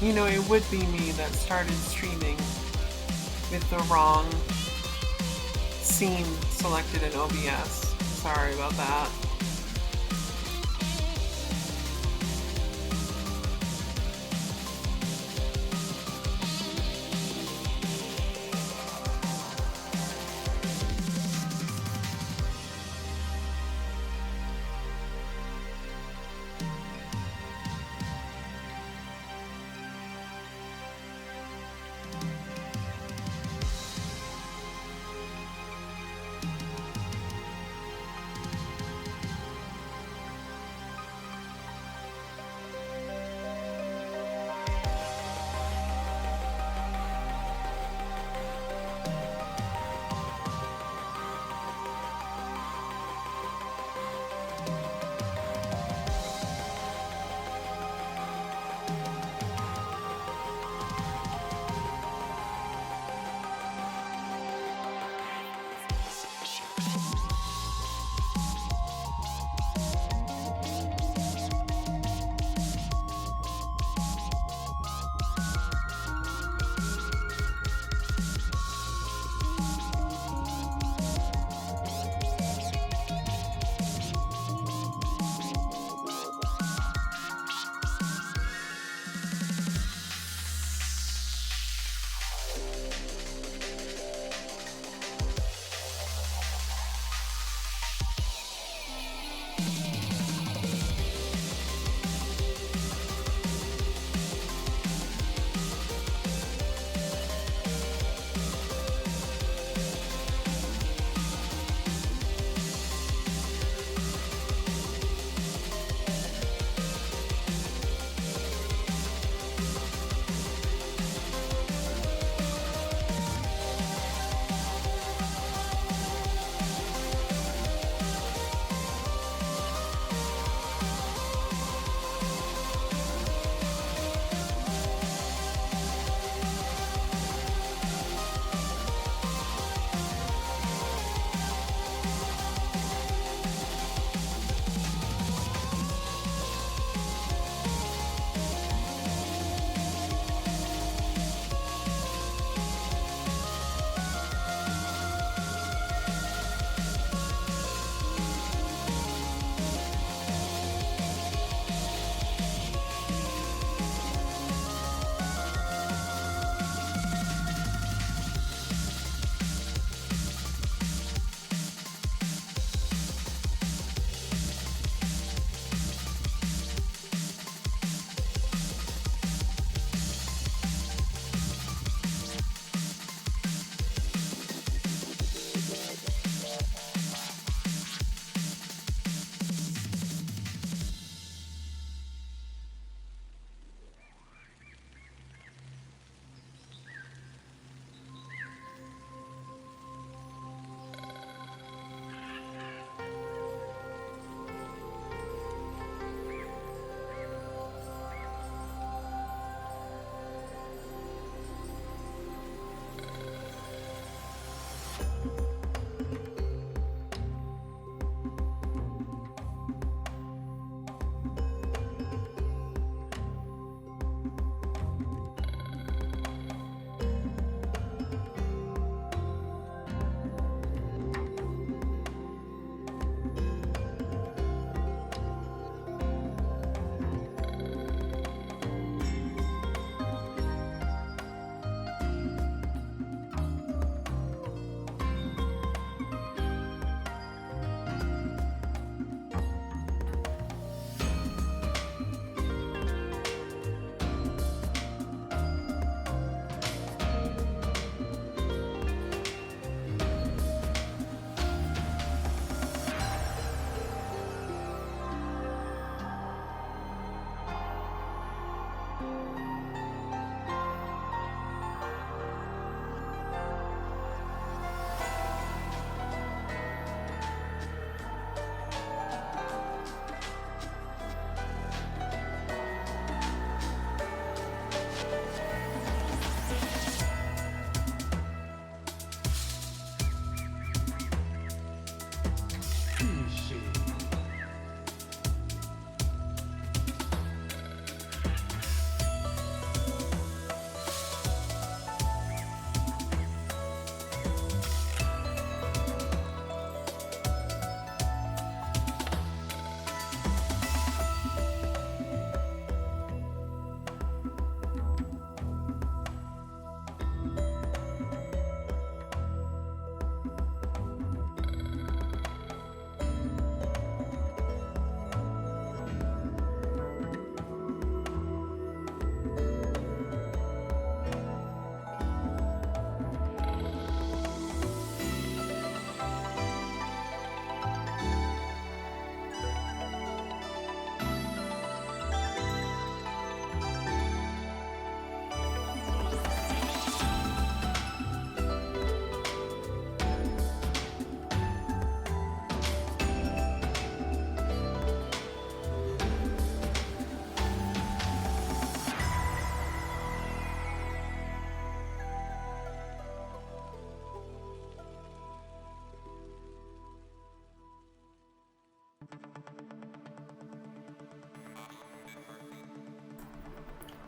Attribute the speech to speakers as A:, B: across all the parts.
A: You know, it would be me that started streaming with the wrong scene selected in OBS. Sorry about that.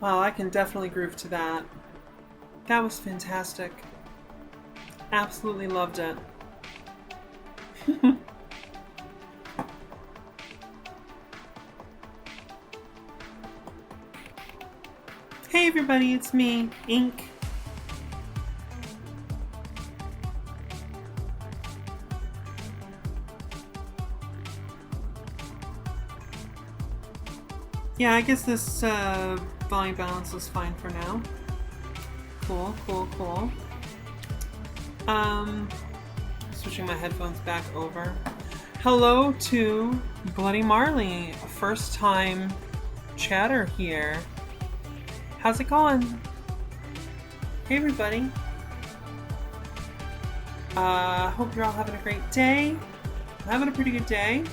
A: Well, I can definitely groove to that. That was fantastic. Absolutely loved it. Hey everybody, it's me, Ink. Yeah, I guess this volume balance is fine for now. Cool, cool, cool. Switching my headphones back over. Hello to Bloody Marley, a first time chatter here. How's it going? Hey everybody. Hope you're all having a great day. I'm having a pretty good day.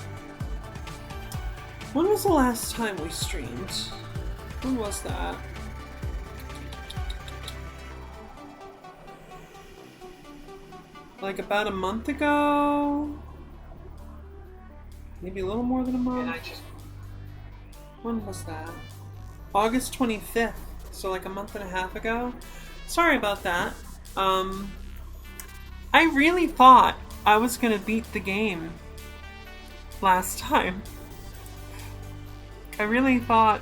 A: When was the last time we streamed? When was that? Like about a month ago? Maybe a little more than a month? When was that? August 25th. So like a month and a half ago? Sorry about that. I really thought I was gonna beat the game last time. I really thought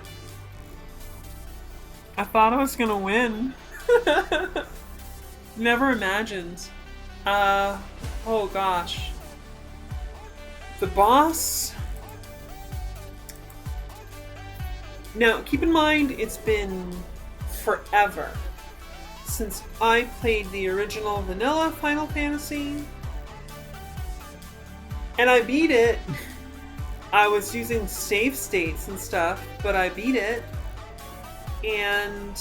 A: I was gonna win. Never imagined. Oh gosh. The boss. Now, keep in mind, it's been forever since I played the original vanilla Final Fantasy. And I beat it. I was using save states and stuff, but I beat it. And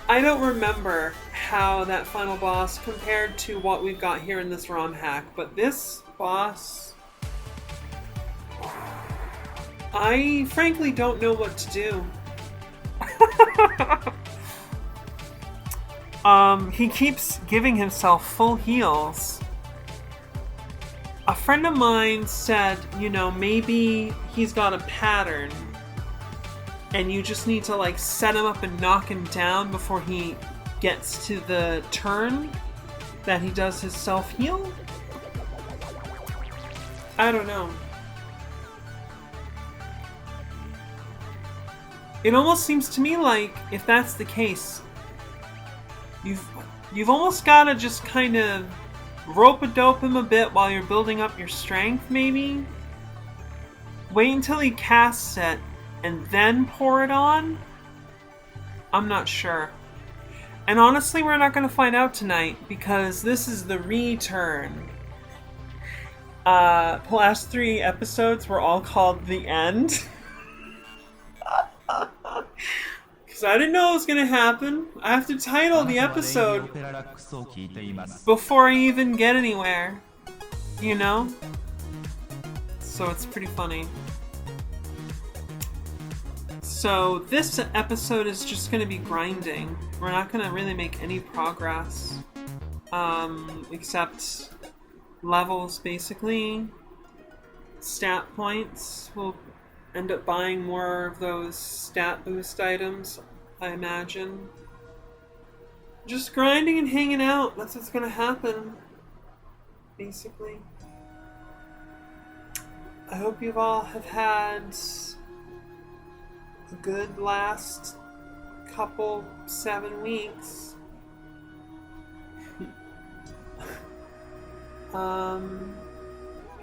A: I don't remember how that final boss compared to what we've got here in this ROM hack, but this boss, I frankly don't know what to do. He keeps giving himself full heals. A friend of mine said, you know, maybe he's got a pattern and you just need to like set him up and knock him down before he gets to the turn that he does his self-heal? I don't know. It almost seems to me like if that's the case, you've almost got to just kind of rope-a-dope him a bit while you're building up your strength, maybe? Wait until he casts it and then pour it on? I'm not sure. And honestly, we're not going to find out tonight because this is the return. The last 3 episodes were all called The End. Because I didn't know it was going to happen. I have to title the episode before I even get anywhere. You know? So it's pretty funny. So this episode is just going to be grinding. We're not going to really make any progress. Except levels, basically. Stat points. We'll end up buying more of those stat boost items, I imagine. Just grinding and hanging out. That's what's going to happen. Basically. I hope you all have had a good last couple 7 weeks. I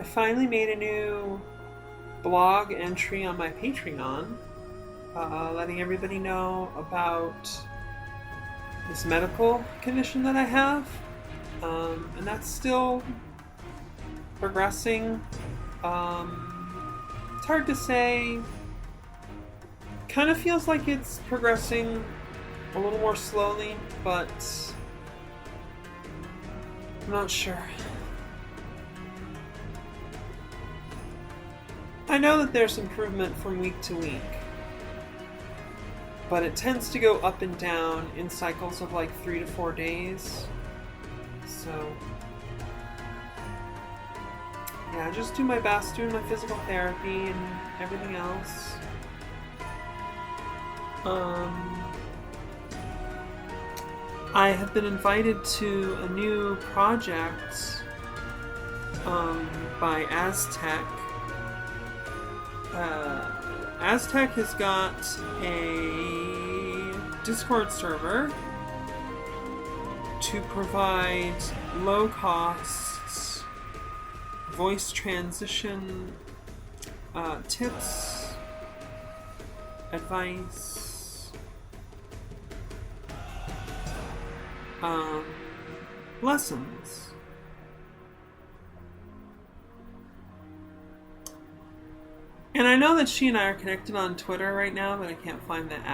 A: finally made a new blog entry on my Patreon, letting everybody know about this medical condition that I have, and that's still progressing. It's hard to say. Kind of feels like it's progressing a little more slowly, but I'm not sure. I know that there's improvement from week to week, but it tends to go up and down in cycles of like 3 to 4 days. So yeah, I just do my best doing my physical therapy and everything else. Um, I have been invited to a new project by Aztec. Aztec has got a Discord server to provide low-cost voice transition tips, advice, lessons. And I know that she and I are connected on Twitter right now, but I can't find the @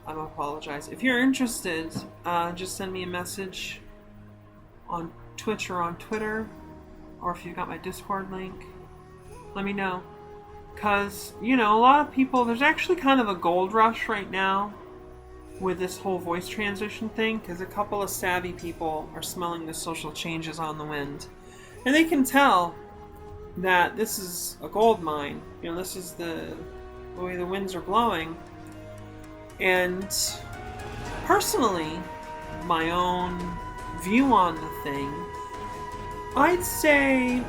A: I apologize. If you're interested, just send me a message on Twitch or on Twitter, or if you've got my Discord link, let me know. Because, you know, a lot of people, there's actually kind of a gold rush right now with this whole voice transition thing, because a couple of savvy people are smelling the social changes on the wind. And they can tell that this is a gold mine. You know, this is the way the winds are blowing. And personally, my own view on the thing, I'd say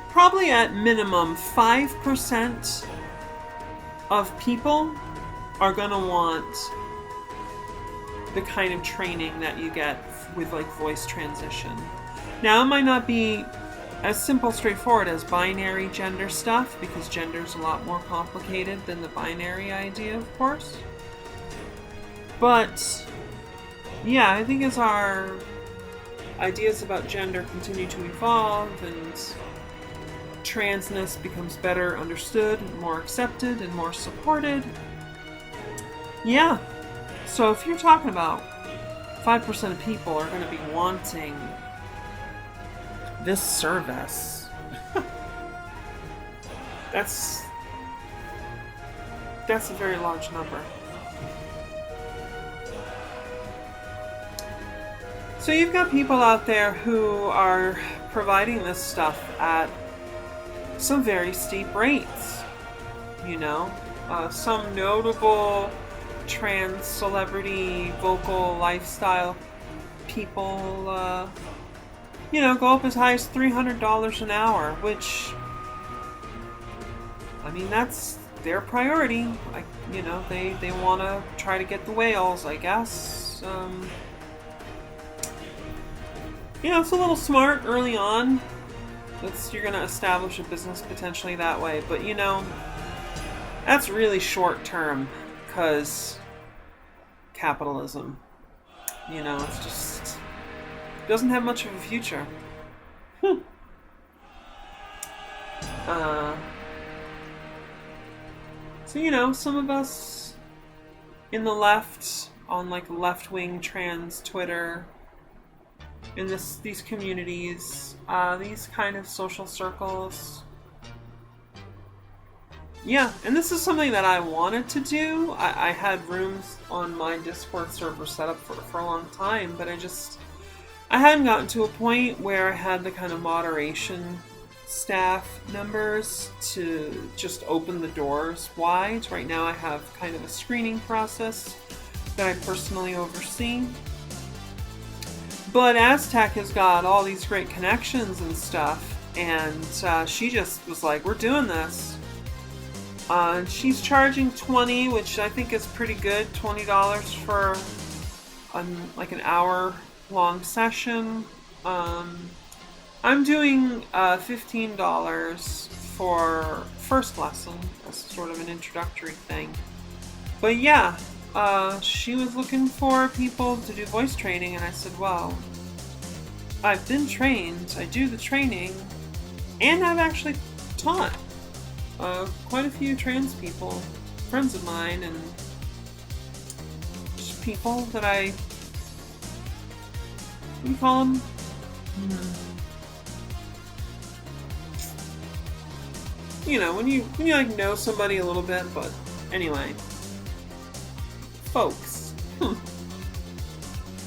A: probably at minimum 5% of people are gonna want the kind of training that you get with like voice transition. Now, it might not be as simple, straightforward as binary gender stuff, because gender's a lot more complicated than the binary idea, of course. But, yeah, I think as our ideas about gender continue to evolve and transness becomes better understood, and more accepted, and more supported, yeah. So if you're talking about 5% of people are going to be wanting this service, that's a very large number. So you've got people out there who are providing this stuff at some very steep rates. You know, some notable trans celebrity vocal lifestyle people you know, go up as high as $300 an hour, which, I mean, that's their priority. Like, you know, they want to try to get the whales, I guess. You know, it's a little smart early on. You're going to establish a business potentially that way. But, you know, that's really short term, because capitalism, you know, it's just doesn't have much of a future. So, you know, some of us in the left, on like left-wing trans Twitter, in these communities, these kind of social circles. Yeah, and this is something that I wanted to do. I had rooms on my Discord server set up for a long time, but I hadn't gotten to a point where I had the kind of moderation staff members to just open the doors wide. Right now I have kind of a screening process that I personally oversee. But Aztec has got all these great connections and stuff, and she just was like, we're doing this. She's charging $20, which I think is pretty good, $20 for like an hour long session. I'm doing $15 for first lesson as sort of an introductory thing. But yeah, she was looking for people to do voice training, and I said, well, I've been trained, I do the training, and I've actually taught quite a few trans people, friends of mine, and just people that what do you call them? You know, when you like know somebody a little bit, but anyway, folks.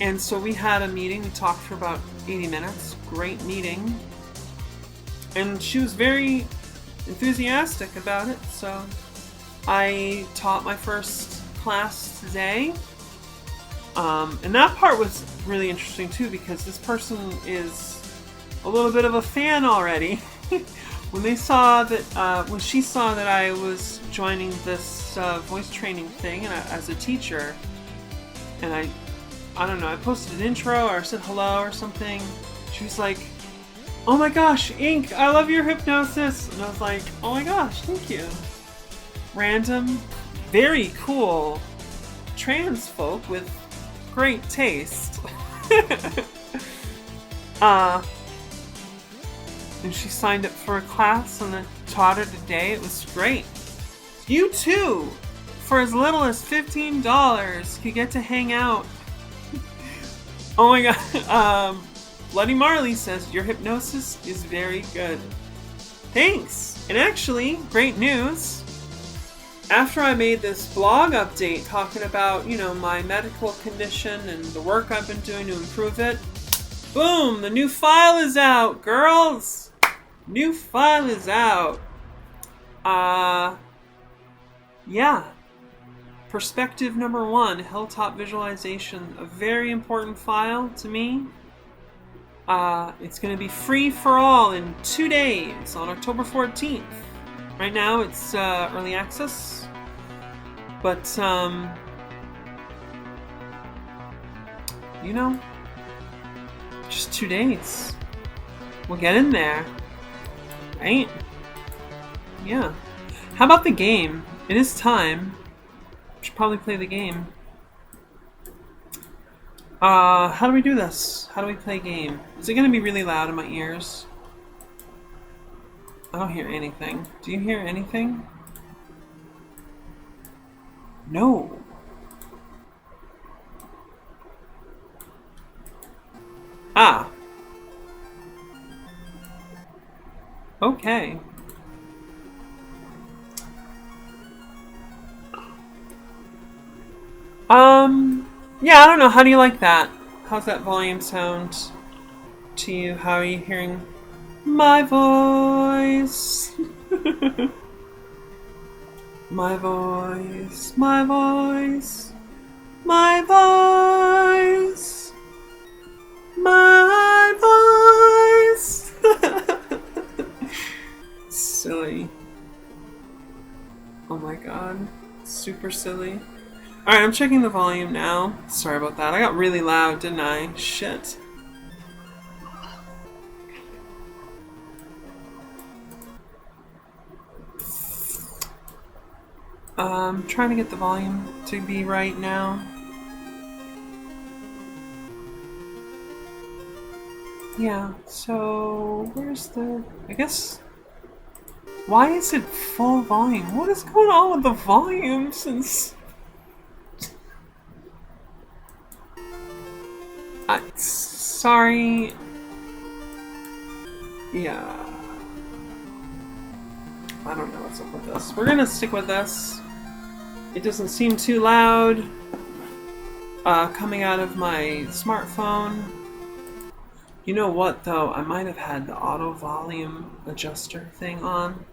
A: And so we had a meeting. We talked for about 80 minutes. Great meeting. And she was very enthusiastic about it. So I taught my first class today. And that part was really interesting too because this person is a little bit of a fan already. When they saw that, when she saw that I was joining this voice training thing and as a teacher, and I don't know, I posted an intro or said hello or something. She was like, "Oh my gosh, Ink, I love your hypnosis," and I was like, "Oh my gosh, thank you." Random, very cool trans folk with great taste. And she signed up for a class and I taught her today. It was great. You too, for as little as $15, you get to hang out. Oh my god. Bloody Marley says your hypnosis is very good. Thanks. And actually, great news. After I made this blog update talking about, you know, my medical condition and the work I've been doing to improve it, boom, the new file is out, girls. New file is out. Yeah. Perspective number 1, Hilltop Visualization, a very important file to me. It's going to be free for all in 2 days on October 14th. Right now it's early access, but you know, just 2 days. We'll get in there, right? Yeah. How about the game? It is time. Should probably play the game. How do we do this? How do we play a game? Is it going to be really loud in my ears? I don't hear anything. Do you hear anything? No. Ah. Okay. Yeah, I don't know. How do you like that? How's that volume sound to you? How are you hearing my voice? My voice, my voice, my voice, my voice. Silly. Oh my god. Super silly. Alright, I'm checking the volume now. Sorry about that. I got really loud, didn't I? Shit. I'm trying to get the volume to be right now. Yeah, so where's the... I guess... Why is it full volume? What is going on with the volume since... Sorry. Yeah. I don't know what's up with this. We're gonna stick with this. It doesn't seem too loud. Coming out of my smartphone. You know what though? I might have had the auto volume adjuster thing on.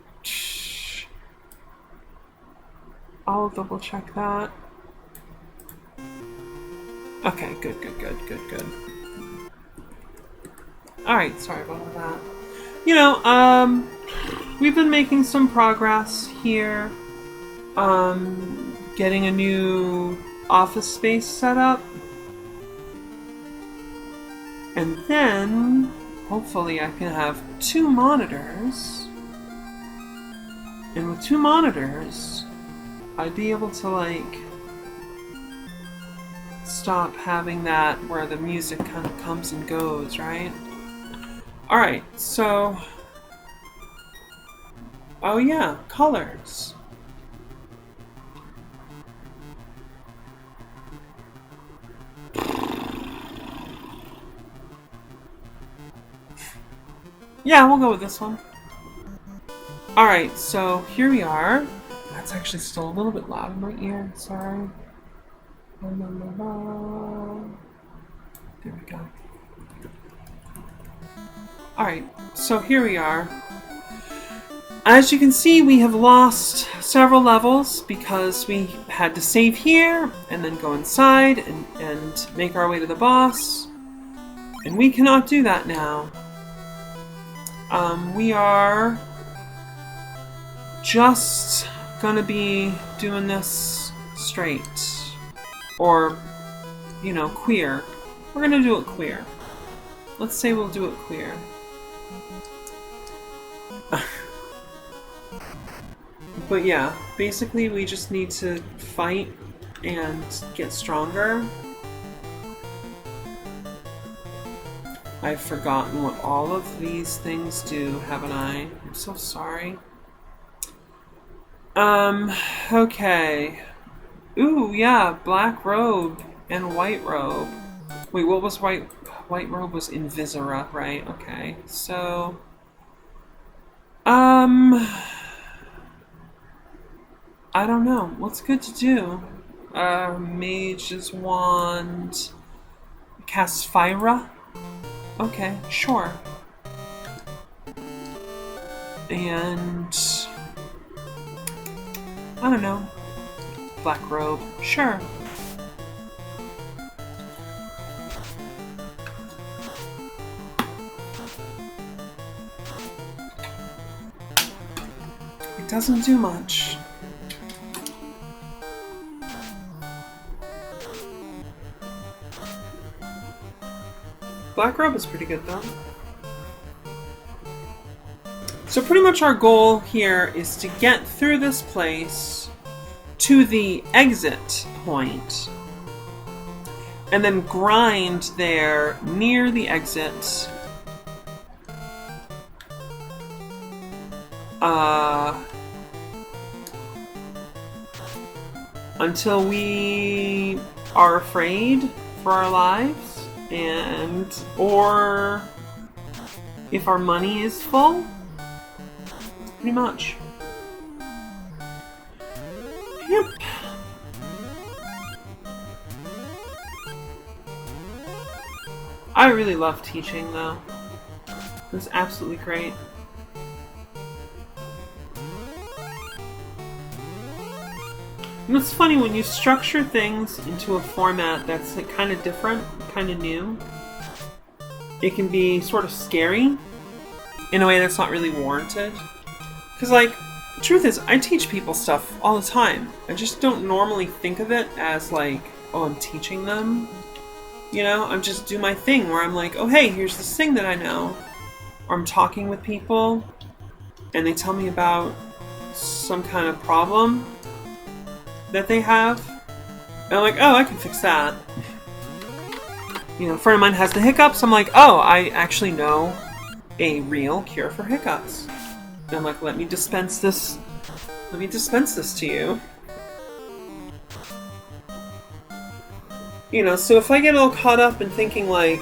A: I'll double check that. Okay, good. Alright, sorry about all that. You know, we've been making some progress here. Getting a new office space set up. And then, hopefully I can have 2 monitors. And with 2 monitors, I'd be able to, like, stop having that where the music kind of comes and goes, right? Alright, so... Oh yeah, colors. Yeah, we'll go with this one. Alright, so here we are. That's actually still a little bit loud in my ear, sorry. There we go. Alright, so here we are. As you can see, we have lost several levels because we had to save here and then go inside and make our way to the boss. And we cannot do that now. We are just gonna be doing this straight. Or, you know, queer. We're gonna do it queer. Let's say we'll do it queer. But yeah, basically we just need to fight and get stronger. I've forgotten what all of these things do, haven't I? I'm so sorry. Okay. Ooh, yeah, black robe and white robe. Wait, what was white? White robe was Invisera, right? Okay, so... I don't know. What's good to do? Mage's Wand... Cast Phyra? Okay, sure. And... I don't know. Black robe. Sure. It doesn't do much. Black robe is pretty good though. So pretty much our goal here is to get through this place to the exit point and then grind there near the exit until we are afraid for our lives, and or if our money is full, pretty much. Yep. I really love teaching though. It was absolutely great. And it's funny when you structure things into a format that's like kind of different, kind of new. It can be sort of scary in a way that's not really warranted. Because like, the truth is, I teach people stuff all the time. I just don't normally think of it as like, oh, I'm teaching them. You know, I'm just do my thing where I'm like, oh hey, here's this thing that I know. Or I'm talking with people and they tell me about some kind of problem that they have. And I'm like, oh, I can fix that. You know, a friend of mine has the hiccups. I'm like, oh, I actually know a real cure for hiccups. And I'm like, let me dispense this to you. You know, so if I get all caught up in thinking like,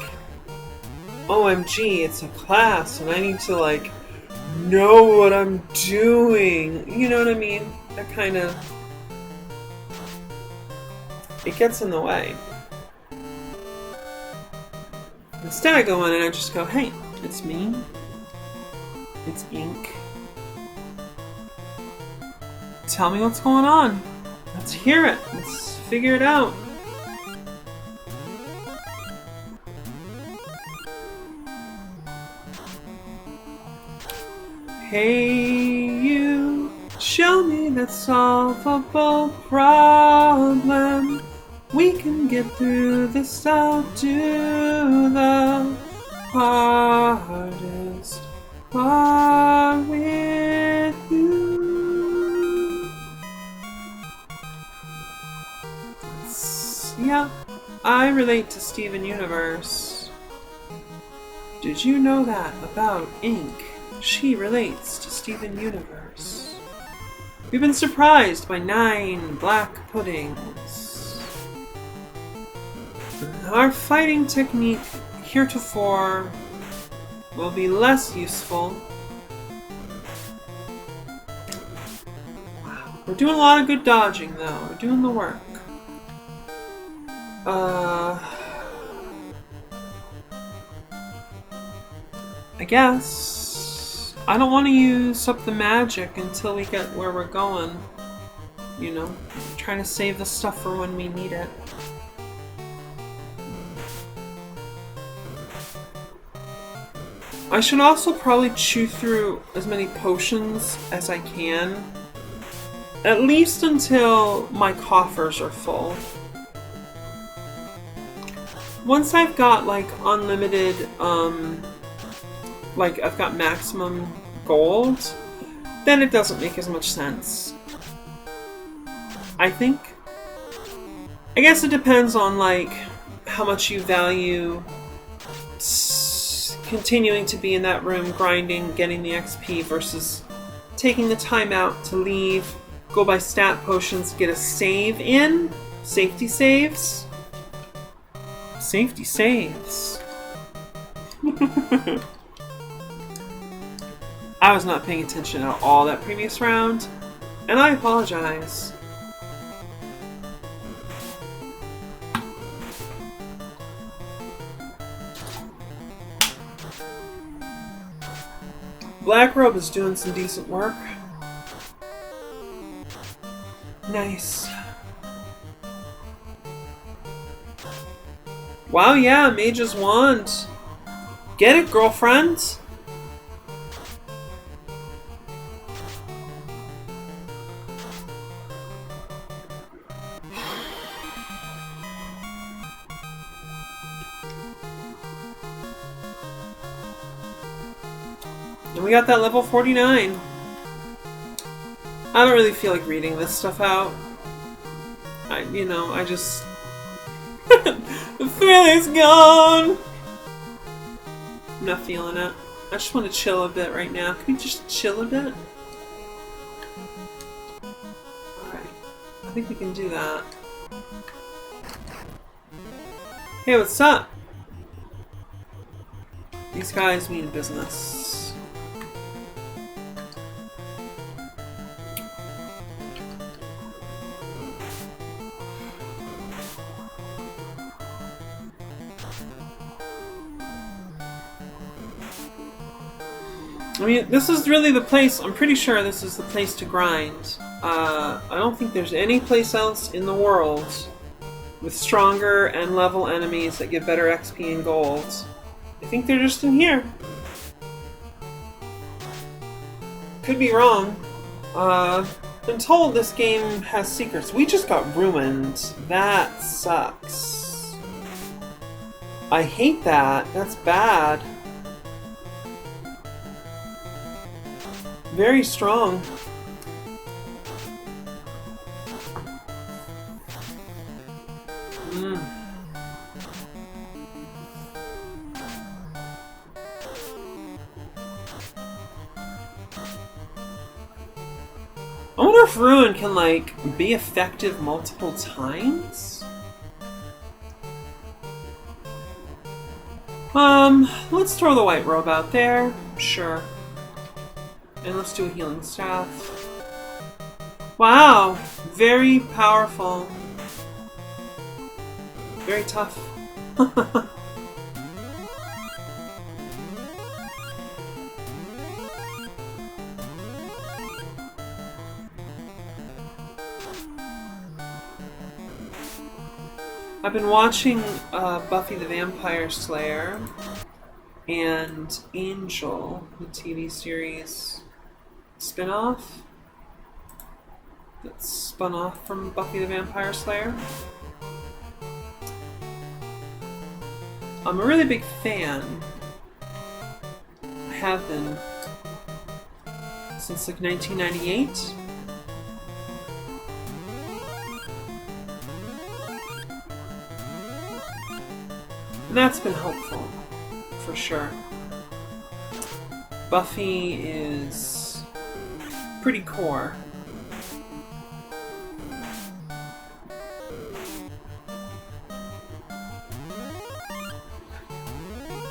A: OMG, it's a class and I need to like know what I'm doing. You know what I mean? That kind of, it gets in the way. Instead I go in and I just go, hey, it's me. It's ink. Tell me what's going on. Let's hear it. Let's figure it out. Hey, you, show me that solvable problem. We can get through this, I'll do the hardest part with you. Yeah, I relate to Steven Universe. Did you know that about Ink? She relates to Steven Universe. We've been surprised by 9 black puddings. Our fighting technique heretofore will be less useful. Wow. We're doing a lot of good dodging though. We're doing the work. I guess I don't want to use up the magic until we get where we're going. You know, trying to save the stuff for when we need it. I should also probably chew through as many potions as I can. At least until my coffers are full. Once I've got like unlimited, like I've got maximum gold, then it doesn't make as much sense. I think. I guess it depends on like how much you value continuing to be in that room, grinding, getting the XP versus taking the time out to leave, go buy stat potions, get a save in, safety saves. Safety saves. I was not paying attention at all that previous round, and I apologize. Black Robe is doing some decent work. Nice. Wow, yeah, Mage's Wand. Get it, girlfriend? And we got that level 49. I don't really feel like reading this stuff out. I just... The thrill is gone! I'm not feeling it. I just want to chill a bit right now. Can we just chill a bit? Alright. I think we can do that. Hey, what's up? These guys mean business. I mean, this is really the place, I'm pretty sure this is the place to grind. I don't think there's any place else in the world with stronger and level enemies that give better XP and gold. I think they're just in here. Could be wrong. I'm told this game has secrets. We just got ruined. That sucks. I hate that. That's bad. Very strong. I wonder if Ruin can, like, be effective multiple times? Let's throw the white robe out there. Sure. And let's do a healing staff. Wow! Very powerful. Very tough. I've been watching Buffy the Vampire Slayer and Angel, the TV series spin-off that's spun off from Buffy the Vampire Slayer. I'm a really big fan. I have been since like 1998. And that's been helpful, for sure. Buffy is pretty core.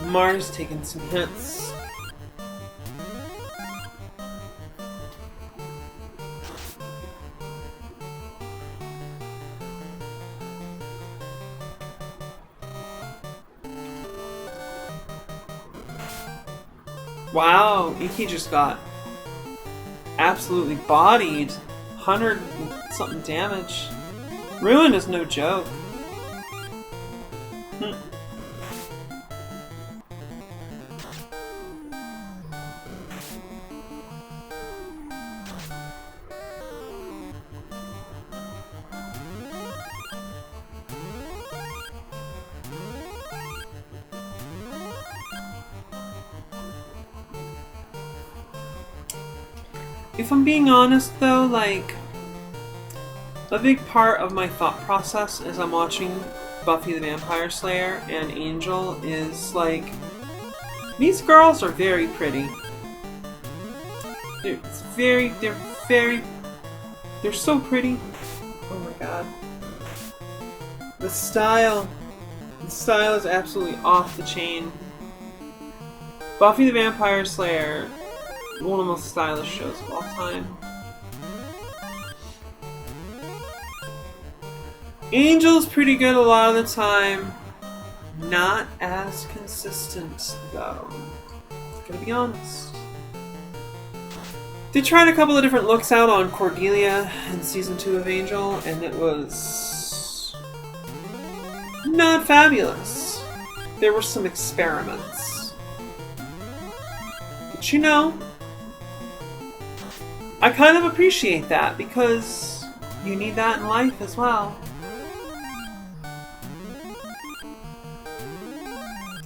A: Mars taking some hits. Wow, Iki just got absolutely bodied. 100 something damage. Ruin is no joke. If I'm being honest though, like, a big part of my thought process as I'm watching Buffy the Vampire Slayer and Angel is like, these girls are very pretty. They're so pretty. Oh my god. The style is absolutely off the chain. Buffy the Vampire Slayer, one of the most stylish shows of all time. Angel's pretty good a lot of the time. Not as consistent, though. Gotta be honest. They tried a couple of different looks out on Cordelia in season 2 of Angel, and it was not fabulous. There were some experiments. But you know, I kind of appreciate that because you need that in life as well.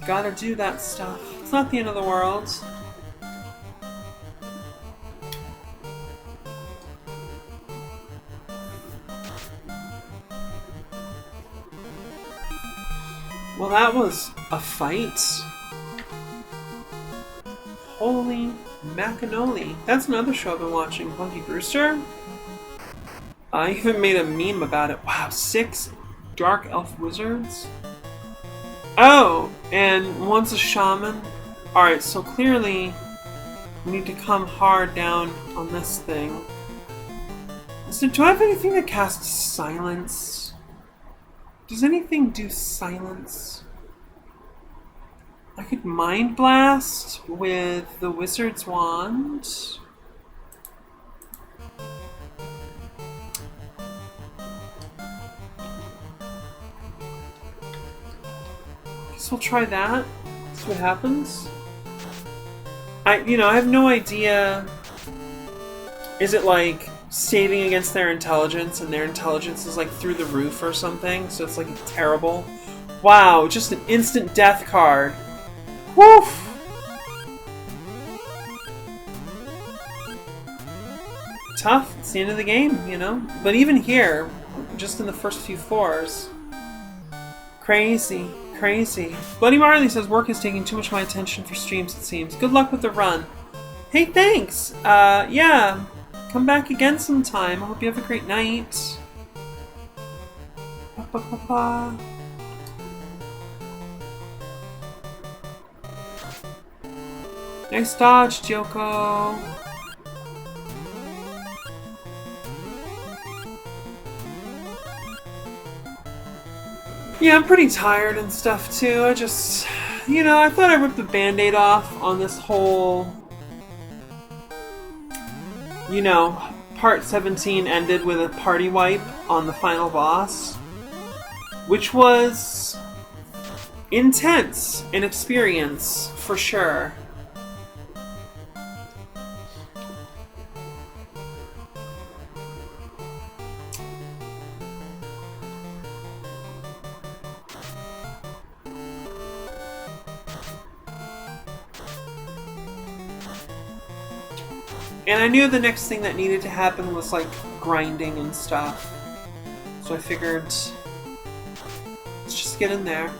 A: Gotta do that stuff. It's not the end of the world. Well, that was a fight. Holy macanoli. That's another show I've been watching, Punky Brewster. I even made a meme about it. Wow, 6 Dark Elf Wizards? Oh, and one's a shaman. Alright, so clearly we need to come hard down on this thing. So do I have anything that casts silence? Does anything do silence? I could Mind Blast with the Wizard's Wand. Guess we'll try that. See what happens. I have no idea. Is it like saving against their intelligence, and their intelligence is like through the roof or something? So it's like terrible. Wow, just an instant death card. Woof! Tough. It's the end of the game, you know? But even here, just in the first few floors. Crazy. Crazy. Bloody Marley says work is taking too much of my attention for streams, it seems. Good luck with the run. Hey, thanks! Yeah. Come back again sometime. I hope you have a great night. Ba-ba-ba-ba. Nice dodge, Joko. Yeah, I'm pretty tired and stuff too. I just, I thought I ripped the band-aid off on this whole, part 17 ended with a party wipe on the final boss, which was intense in experience, for sure. And I knew the next thing that needed to happen was like grinding and stuff. So I figured, let's just get in there.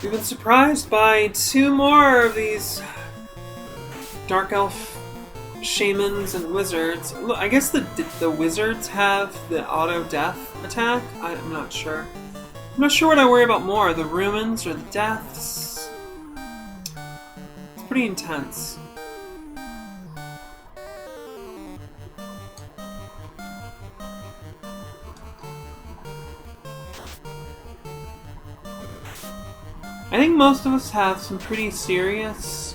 A: We've been surprised by 2 more of these Dark Elf shamans and wizards. Look, I guess the wizards have the auto death attack. I'm not sure. I'm not sure what I worry about more, the ruins or the deaths. It's pretty intense. I think most of us have some pretty serious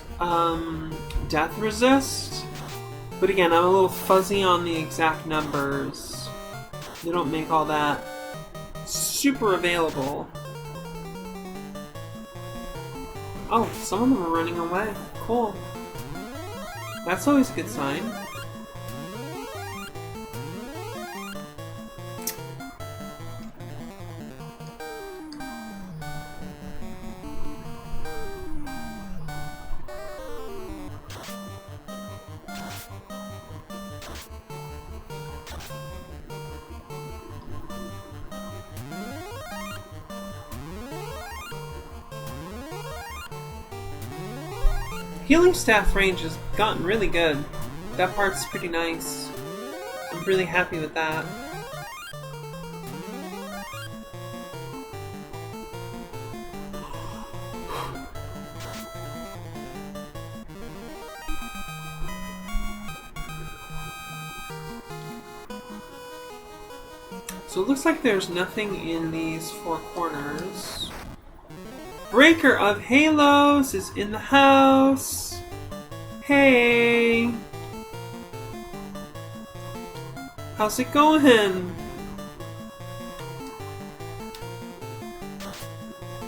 A: death resist, but again, I'm a little fuzzy on the exact numbers. They don't make all that super available. Oh, some of them are running away. Cool. That's always a good sign. Healing staff range has gotten really good. That part's pretty nice. I'm really happy with that. So it looks like there's nothing in these 4 corners. Breaker of Halos is in the house. Hey! How's it going?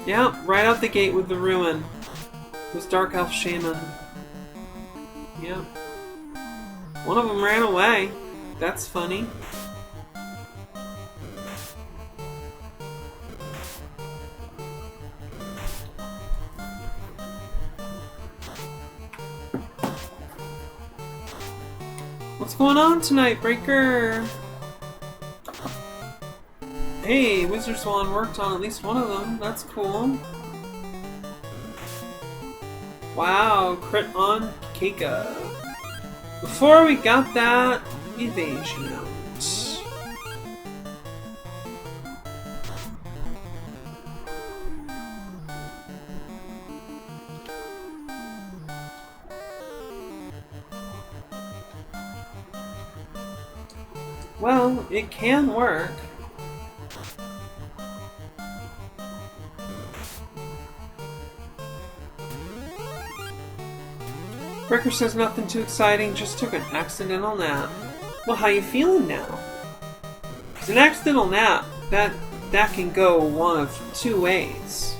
A: Yeah, right out the gate with the ruin. This Dark Elf Shaman. Yeah. One of them ran away. That's funny. What's going on tonight, Breaker? Hey, Wizard Swan worked on at least one of them. That's cool. Wow, crit on Keika. Before we got that evasion out. Well, it can work. Breaker says nothing too exciting, just took an accidental nap. Well, how you feeling now? Because an accidental nap, that can go one of 2 ways.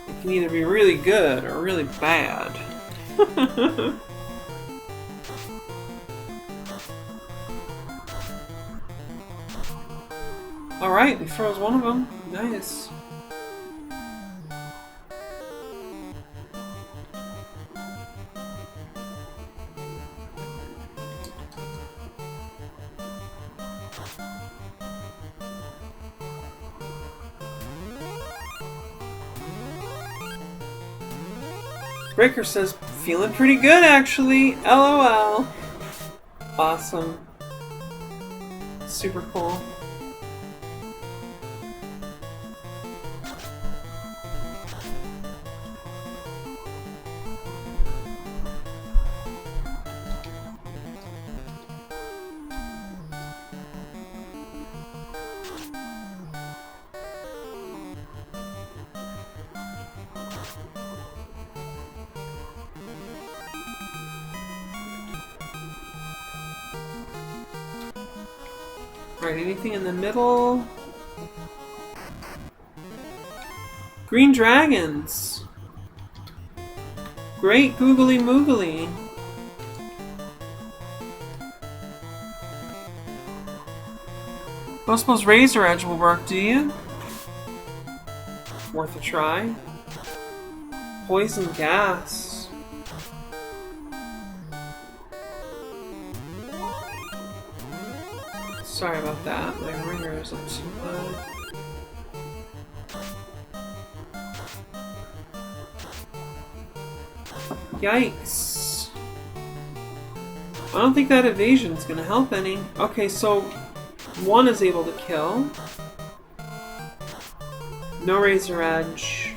A: It can either be really good or really bad. Alright, we froze one of them. Nice. Breaker says, feeling pretty good actually. LOL. Awesome. Super cool. Alright, anything in the middle? Green dragons! Great googly moogly! Don't suppose Razor Edge will work, do you? Worth a try. Poison gas. Sorry about that, my ringer is up too high. Yikes. I don't think that evasion's gonna help any. Okay, so one is able to kill. No razor edge.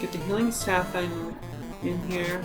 A: Get the healing staff in here.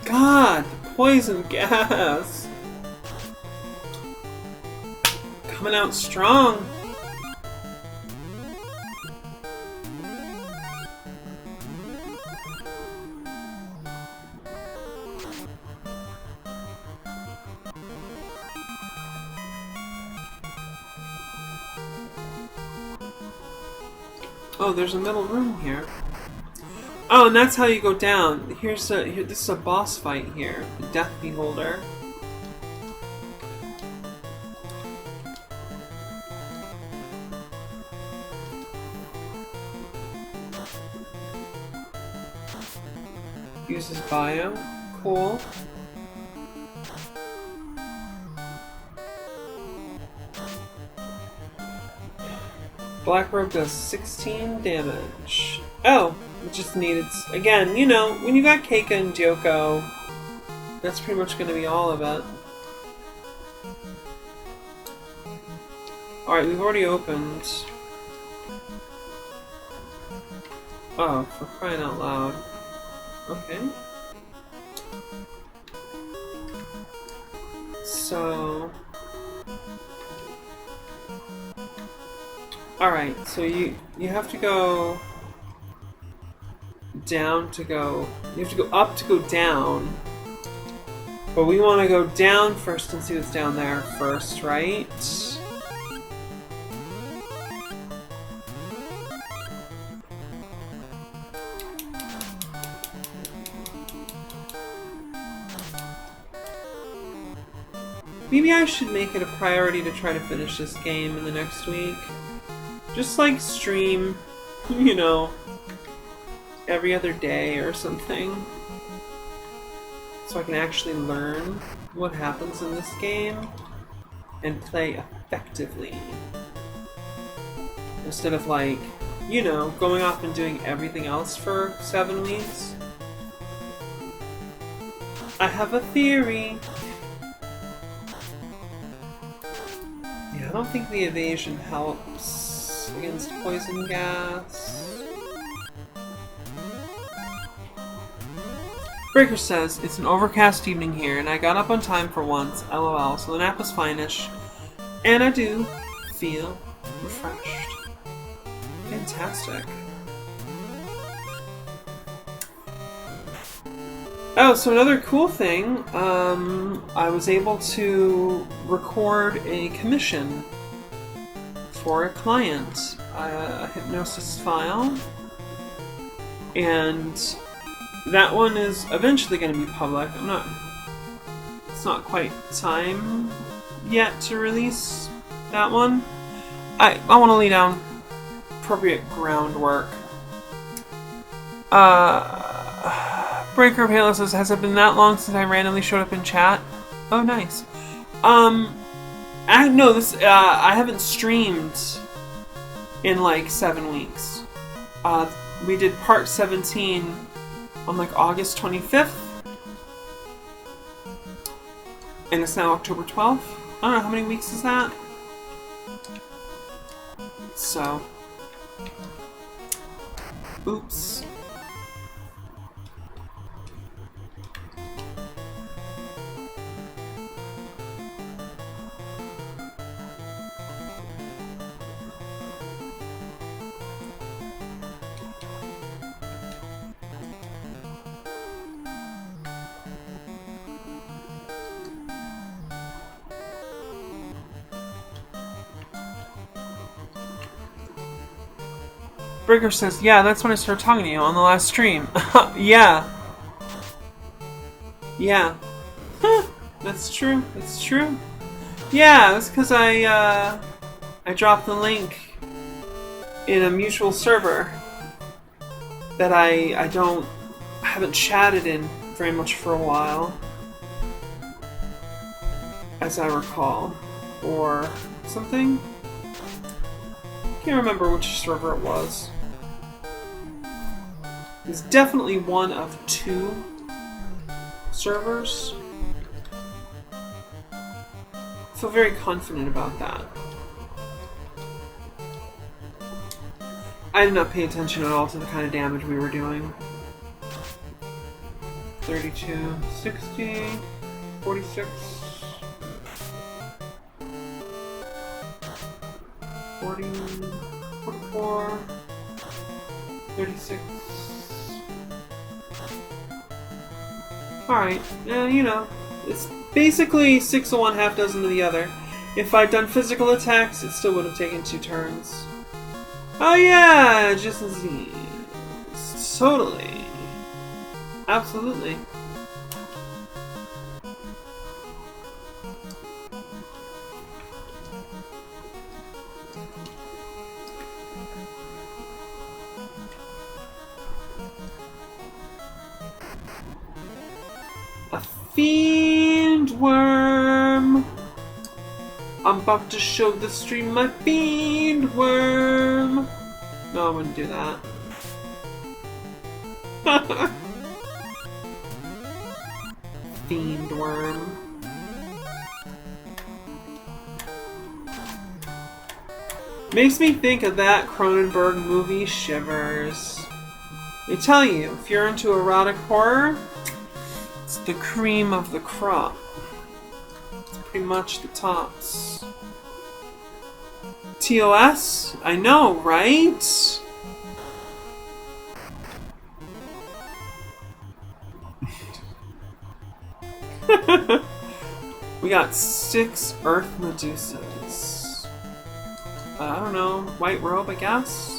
A: God, poison gas. Coming out strong. Oh, there's a middle room here. Oh, and that's how you go down. This is a boss fight here. The Death Beholder. Uses bio. Cool. Black Robe does 16 damage. Oh, it just needed... Again, you know, when you got Keika and Gyoko, that's pretty much going to be all of it. Alright, we've already opened... Oh, for crying out loud. Okay. So... Alright, so you have to go down to go... You have to go up to go down. But we want to go down first and see what's down there first, right? Maybe I should make it a priority to try to finish this game in the next week. Just like stream, you know, every other day or something. So I can actually learn what happens in this game and play effectively. Instead of like, you know, going off and doing everything else for 7 weeks. I have a theory. Yeah, I don't think the evasion helps against poison gas. Breaker says, it's an overcast evening here, and I got up on time for once, lol, so the nap was fine-ish. And I do feel refreshed. Fantastic. Oh, so another cool thing, I was able to record a commission for a client, a hypnosis file, and that one is eventually going to be public. It's not quite time yet to release that one. I want to lay down appropriate groundwork. Breaker of Halo says, has it been that long since I randomly showed up in chat? Oh, nice. I haven't streamed in like 7 weeks. We did part 17 on like August 25th. And it's now October 12th. I don't know, how many weeks is that? So. Oops. Burger says, yeah, that's when I started talking to you on the last stream. Yeah. Yeah. That's true. That's true. Yeah, that's because I dropped the link in a mutual server that I haven't chatted in very much for a while, as I recall, or something. Can't remember which server it was. It's definitely one of 2 servers. I feel very confident about that. I did not pay attention at all to the kind of damage we were doing. 32, 60, 46, 40, 44, 36. Alright, you know, it's basically 6 of one, half dozen of the other. If I'd done physical attacks, it still would have taken 2 turns. Oh yeah, just totally. Absolutely. A fiend worm. I'm about to show the stream my fiend worm. No, I wouldn't do that. Fiend worm. Makes me think of that Cronenberg movie, Shivers. I tell you, if you're into erotic horror, it's the cream of the crop. It's pretty much the tops. TOS? I know, right? We got 6 Earth Medusas. I don't know, white robe, I guess?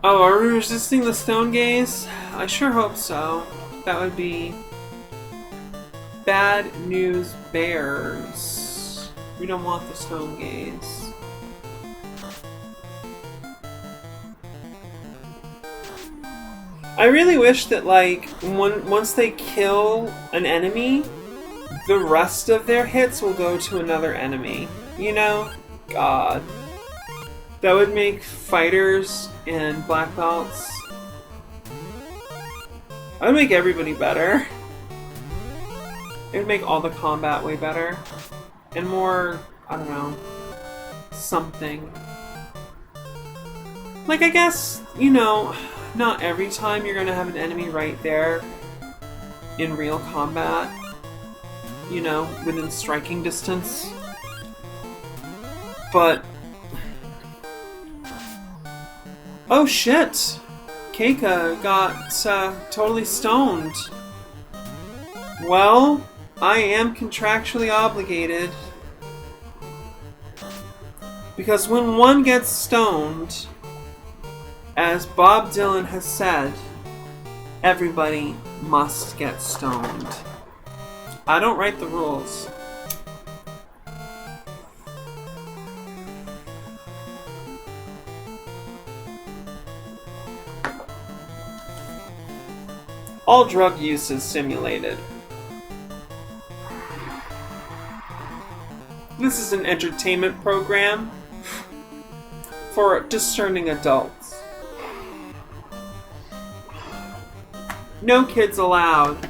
A: Oh, are we resisting the stone gaze? I sure hope so. That would be bad news bears. We don't want the stone gaze. I really wish that, like, once they kill an enemy, the rest of their hits will go to another enemy. You know? God. That would make fighters and black belts. That would make everybody better. It would make all the combat way better. And more, I don't know, something. Like, I guess, you know, not every time you're gonna have an enemy right there in real combat. You know, within striking distance. But oh shit! Keika got totally stoned. Well, I am contractually obligated. Because when one gets stoned, as Bob Dylan has said, everybody must get stoned. I don't write the rules. All drug use is simulated. This is an entertainment program for discerning adults. No kids allowed.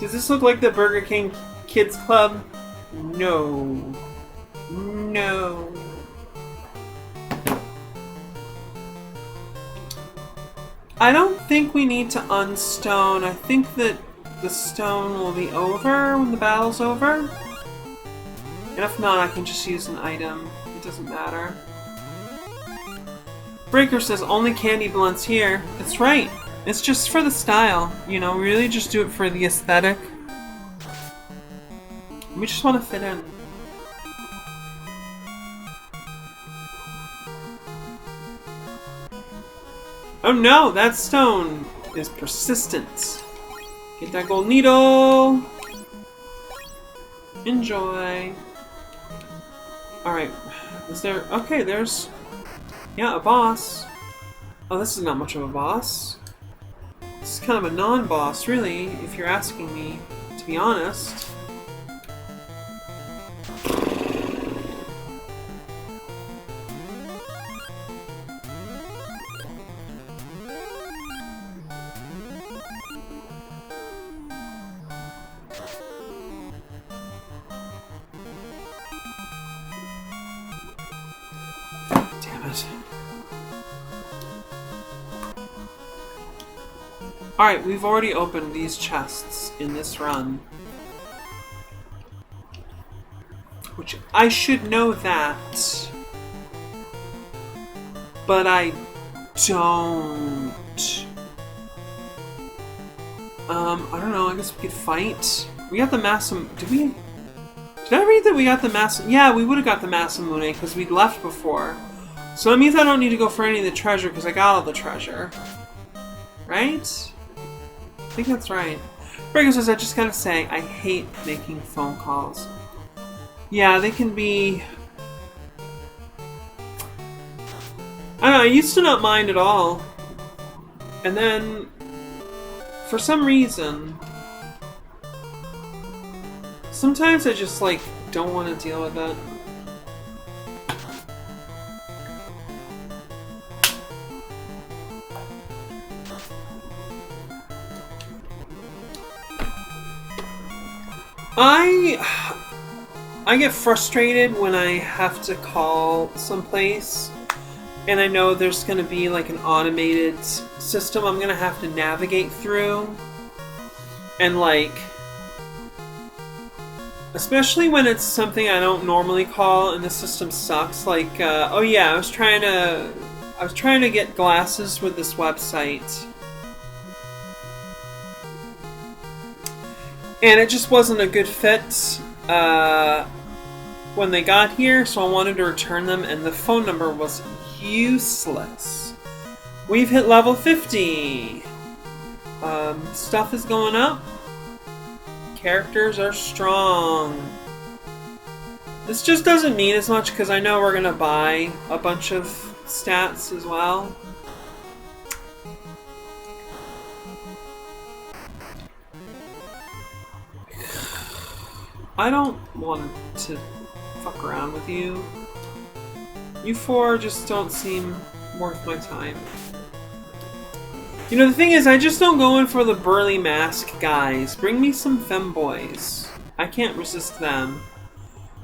A: Does this look like the Burger King Kids Club? No. No. I don't think we need to unstone. I think that the stone will be over when the battle's over. And if not, I can just use an item. It doesn't matter. Breaker says only candy blunts here. That's right. It's just for the style. You know, really just do it for the aesthetic. We just want to fit in. Oh no, that stone is persistent. Get that gold needle. Enjoy. Alright. Is there... Okay, there's... Yeah, a boss. Oh, this is not much of a boss. This is kind of a non-boss, really, if you're asking me, to be honest. Alright, we've already opened these chests in this run. Which, I should know that. But I don't. I don't know, I guess we could fight. We got the Did I read that we got the Yeah, we would have got the Masamune because we'd left before. So that means I don't need to go for any of the treasure because I got all the treasure. Right? I think that's right. Breaker says, I just gotta say, I hate making phone calls. Yeah, they can be... I don't know, I used to not mind at all. And then, for some reason, sometimes I just, like, don't want to deal with it. I get frustrated when I have to call someplace and I know there's going to be like an automated system I'm going to have to navigate through. And like, especially when it's something I don't normally call and the system sucks. Like, oh yeah, I was trying to get glasses with this website. And it just wasn't a good fit when they got here, so I wanted to return them, and the phone number was useless. We've hit level 50. Stuff is going up. Characters are strong. This just doesn't mean as much because I know we're going to buy a bunch of stats as well. I don't want to fuck around with you. You four just don't seem worth my time. You know, the thing is, I just don't go in for the burly mask guys. Bring me some femboys. I can't resist them.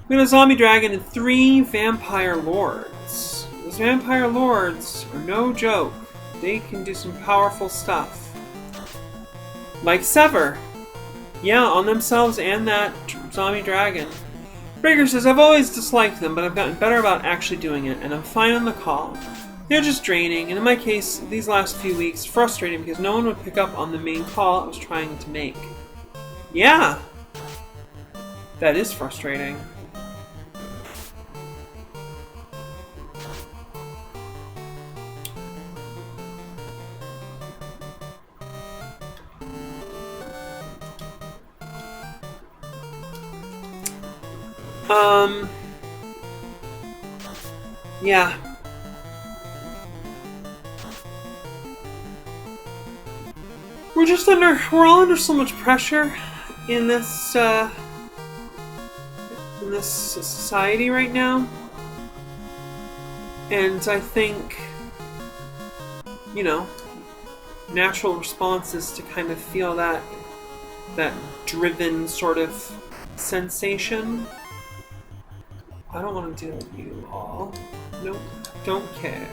A: We got a zombie dragon and 3 vampire lords. Those vampire lords are no joke. They can do some powerful stuff. Like Sever. Yeah, on themselves and that zombie dragon. Breaker says, I've always disliked them, but I've gotten better about actually doing it, and I'm fine on the call. They're just draining, and in my case, these last few weeks, frustrating because no one would pick up on the main call I was trying to make. Yeah! That is frustrating. Yeah. We're all under so much pressure in this society right now. And I think, you know, natural response is to kind of feel that driven sort of sensation. I don't want to deal with you all. Nope, don't care.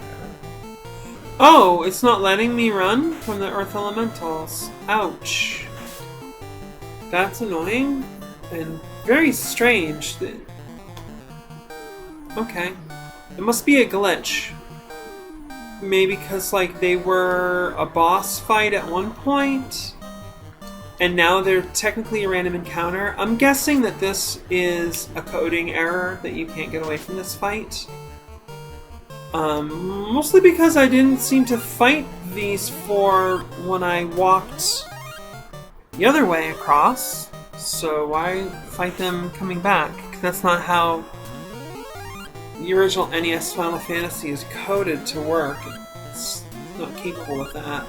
A: Oh, it's not letting me run from the Earth Elementals. Ouch. That's annoying and very strange. Okay. It must be a glitch. Maybe because, like, they were a boss fight at one point, and now they're technically a random encounter. I'm guessing that this is a coding error, that you can't get away from this fight. Mostly because I didn't seem to fight these four when I walked the other way across, so why fight them coming back? That's not how the original NES Final Fantasy is coded to work. It's not capable of that.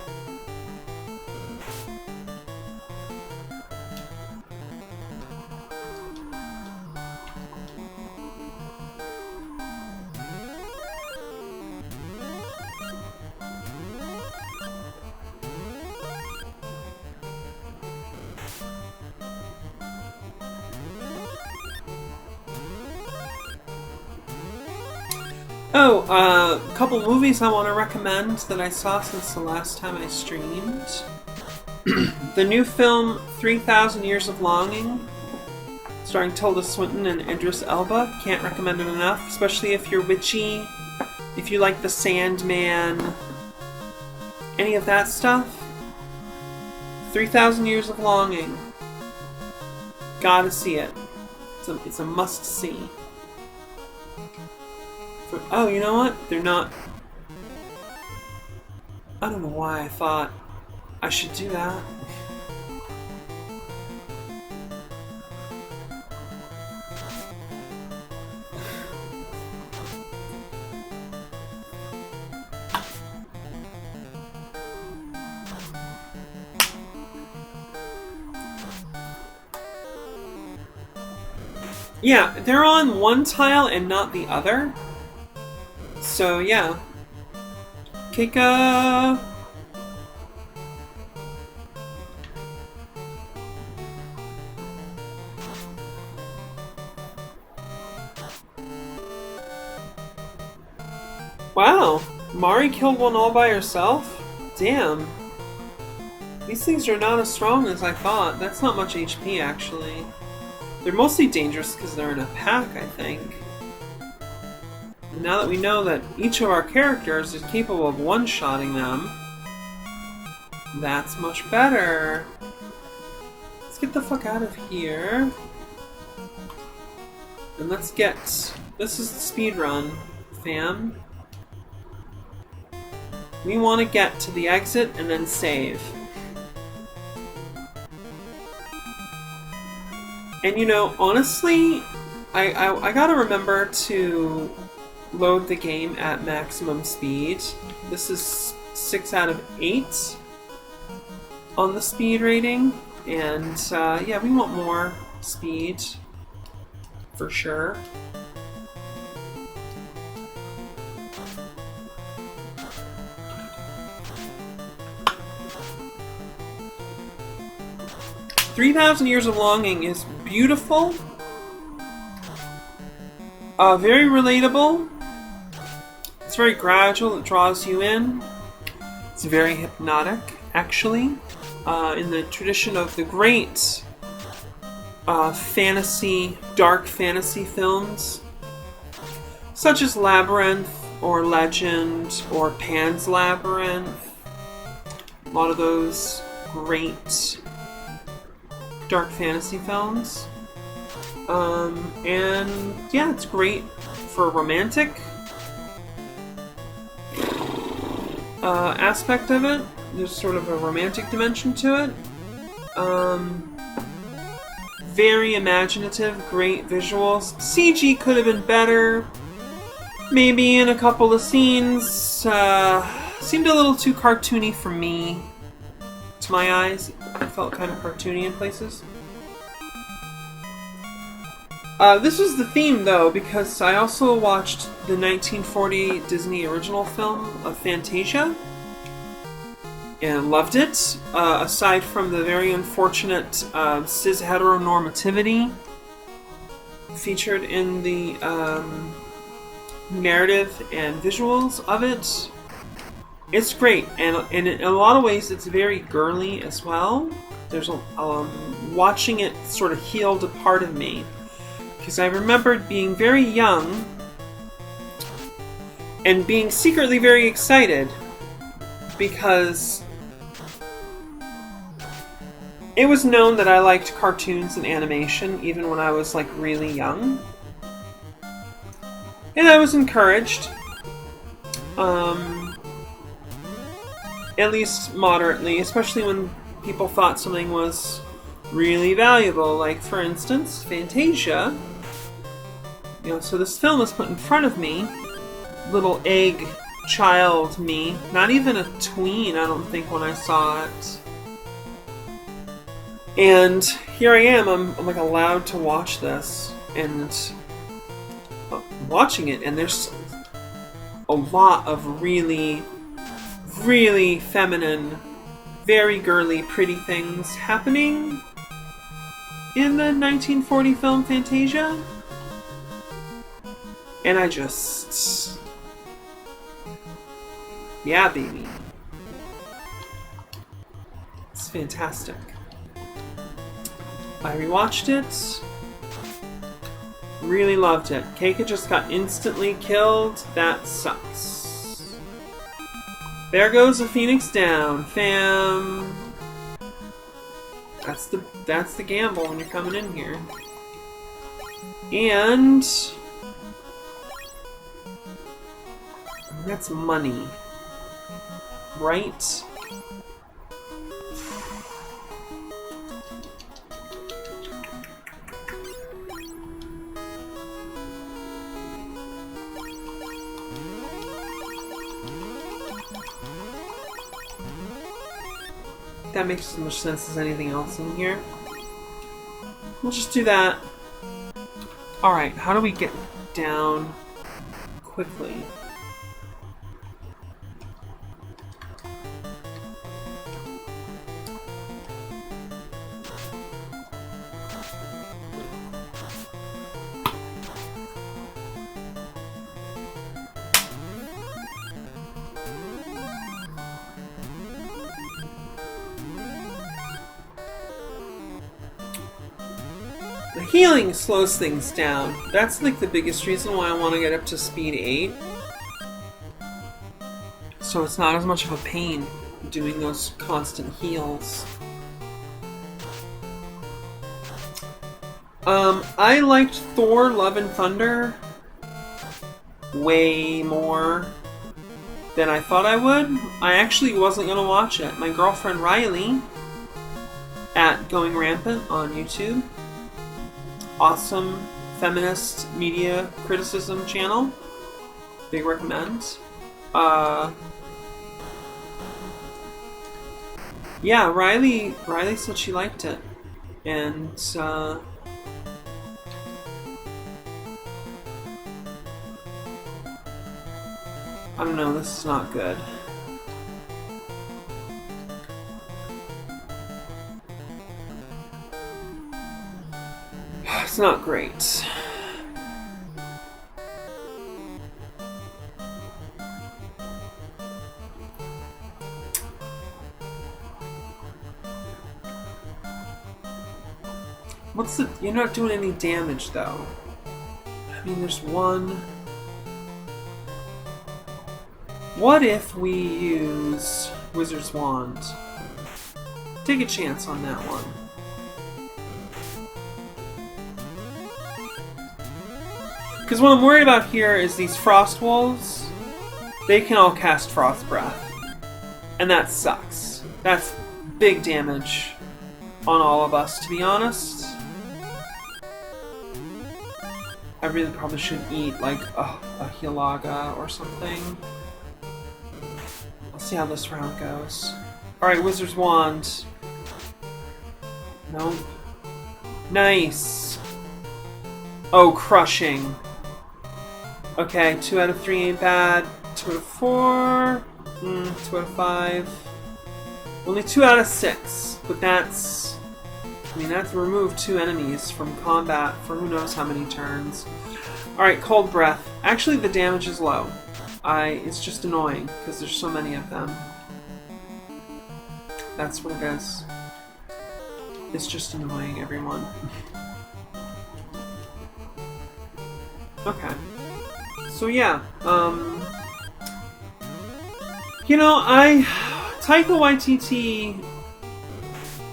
A: Oh, a couple movies I want to recommend that I saw since the last time I streamed. The new film 3,000 Years of Longing, starring Tilda Swinton and Idris Elba. Can't recommend it enough, especially if you're witchy, if you like The Sandman, any of that stuff. 3,000 Years of Longing. Gotta see it. It's a must-see. Oh, you know what? They're not... I don't know why I thought I should do that. Yeah, they're on one tile and not the other. So, yeah. Kika! Wow, Mari killed one all by herself? Damn. These things are not as strong as I thought. That's not much HP, actually. They're mostly dangerous because they're in a pack, I think. And now that we know that each of our characters is capable of one-shotting them, that's much better. Let's get the fuck out of here. And let's get... This is the speed run, fam. We want to get to the exit and then save. And you know, honestly, I gotta remember to load the game at maximum speed. This is 6 out of 8 on the speed rating, and yeah, we want more speed for sure. "3,000 Years of Longing" is beautiful, very relatable. It's very gradual, it draws you in. It's very hypnotic, actually, in the tradition of the great fantasy, dark fantasy films, such as Labyrinth, or Legend, or Pan's Labyrinth. A lot of those great dark fantasy films. And yeah, it's great for a romantic aspect of it. There's sort of a romantic dimension to it. Very imaginative, great visuals. CG could have been better. Maybe in a couple of scenes. Seemed a little too cartoony for me. To my eyes, it felt kind of cartoony in places. This was the theme, though, because I also watched the 1940 Disney original film of Fantasia and loved it, aside from the very unfortunate cis heteronormativity featured in the narrative and visuals of it. It's great, and in a lot of ways, it's very girly as well. There's watching it sort of healed a part of me, because I remembered being very young and being secretly very excited because it was known that I liked cartoons and animation even when I was like really young, and I was encouraged. At least moderately, especially when people thought something was really valuable, like for instance, Fantasia. You know, so this film was put in front of me, little egg child me, not even a tween, I don't think, when I saw it. And here I am, I'm like allowed to watch this, and watching it, and there's a lot of really feminine, very girly, pretty things happening in the 1940 film Fantasia. And I just... yeah, baby. It's fantastic. I rewatched it. Really loved it. Keika just got instantly killed. That sucks. There goes a phoenix down, fam. That's the gamble when you're coming in here. And that's money, right? That makes as much sense as anything else in here. We'll just do that. Alright, how do we get down quickly? The healing slows things down. That's like the biggest reason why I want to get up to speed 8. So it's not as much of a pain doing those constant heals. I liked Thor: Love and Thunder way more than I thought I would. I actually wasn't going to watch it. My girlfriend Riley at Going Rampant on YouTube, awesome feminist media criticism channel, big recommend. Yeah, Riley said she liked it, and I don't know, this is not good. It's not great. What's the... You're not doing any damage, though. I mean, there's one... What if we use Wizard's Wand? Take a chance on that one. Because what I'm worried about here is these Frost Wolves. They can all cast Frost Breath. And that sucks. That's big damage on all of us, to be honest. I really probably should eat, like, a Hilaga or something. Let's see how this round goes. Alright, Wizard's Wand. Nope. Nice! Oh, crushing. Okay, 2 out of 3 ain't bad. 2 out of 4. 2 out of 5. Only 2 out of 6. But that's... I mean, that's removed 2 enemies from combat for who knows how many turns. Alright, Cold Breath. Actually, the damage is low. It's just annoying because there's so many of them. That's what it is. It's just annoying, everyone. Okay. So yeah, you know, Taika Waititi,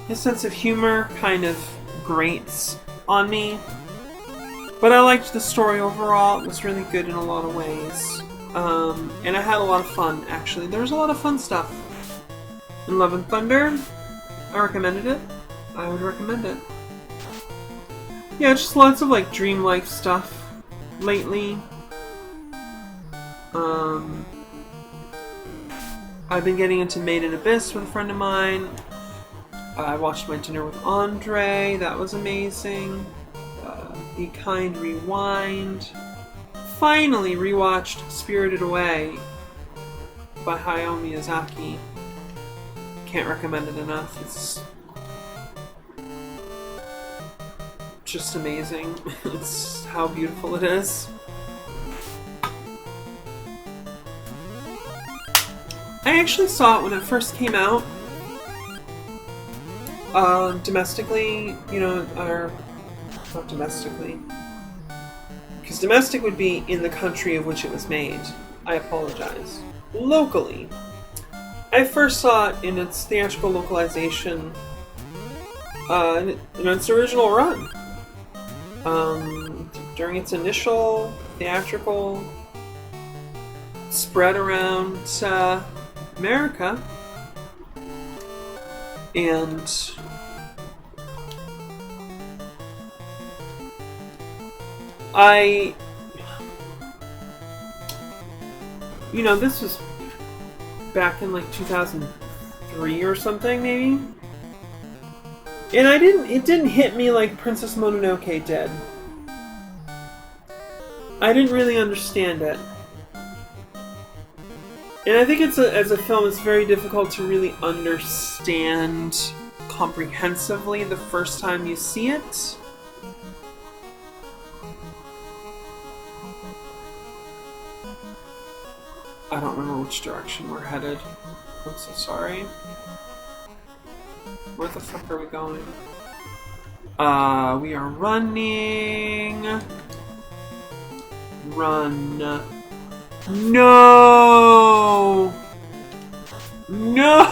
A: his sense of humor kind of grates on me, but I liked the story overall. It was really good in a lot of ways, and I had a lot of fun, actually. There was a lot of fun stuff. In Love and Thunder, I recommended it. I would recommend it. Yeah, just lots of like dreamlike stuff lately. I've been getting into Made in Abyss with a friend of mine. I watched My Dinner with Andre. That was amazing. Be Kind Rewind. Finally rewatched Spirited Away by Hayao Miyazaki. Can't recommend it enough. It's just amazing. It's how beautiful it is. I actually saw it when it first came out. Domestically, you know, or not domestically. Because domestic would be in the country of which it was made. I apologize. Locally. I first saw it in its theatrical localization, in its original run. During its initial theatrical spread around America, and this was back in like 2003 or something, maybe. And it didn't hit me like Princess Mononoke did. I didn't really understand it. And I think as a film, it's very difficult to really understand comprehensively the first time you see it. I don't remember which direction we're headed. I'm so sorry. Where the fuck are we going? We are running. Run. No! No!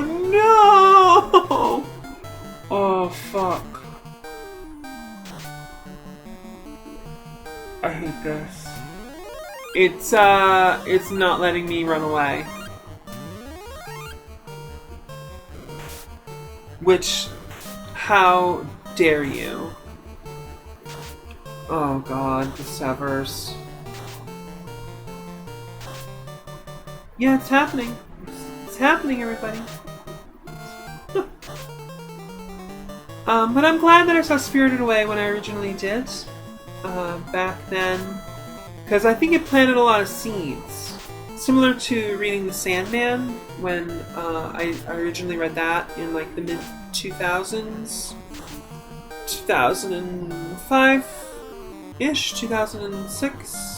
A: No! Oh, fuck. I hate this. It's not letting me run away. Which, how dare you? Oh god, the Severs. Yeah, it's happening. It's happening, everybody. But I'm glad that I saw Spirited Away when I originally did. Back then. Because I think it planted a lot of seeds. Similar to reading The Sandman, when I originally read that in like the mid-2000s. 2005-ish, 2006.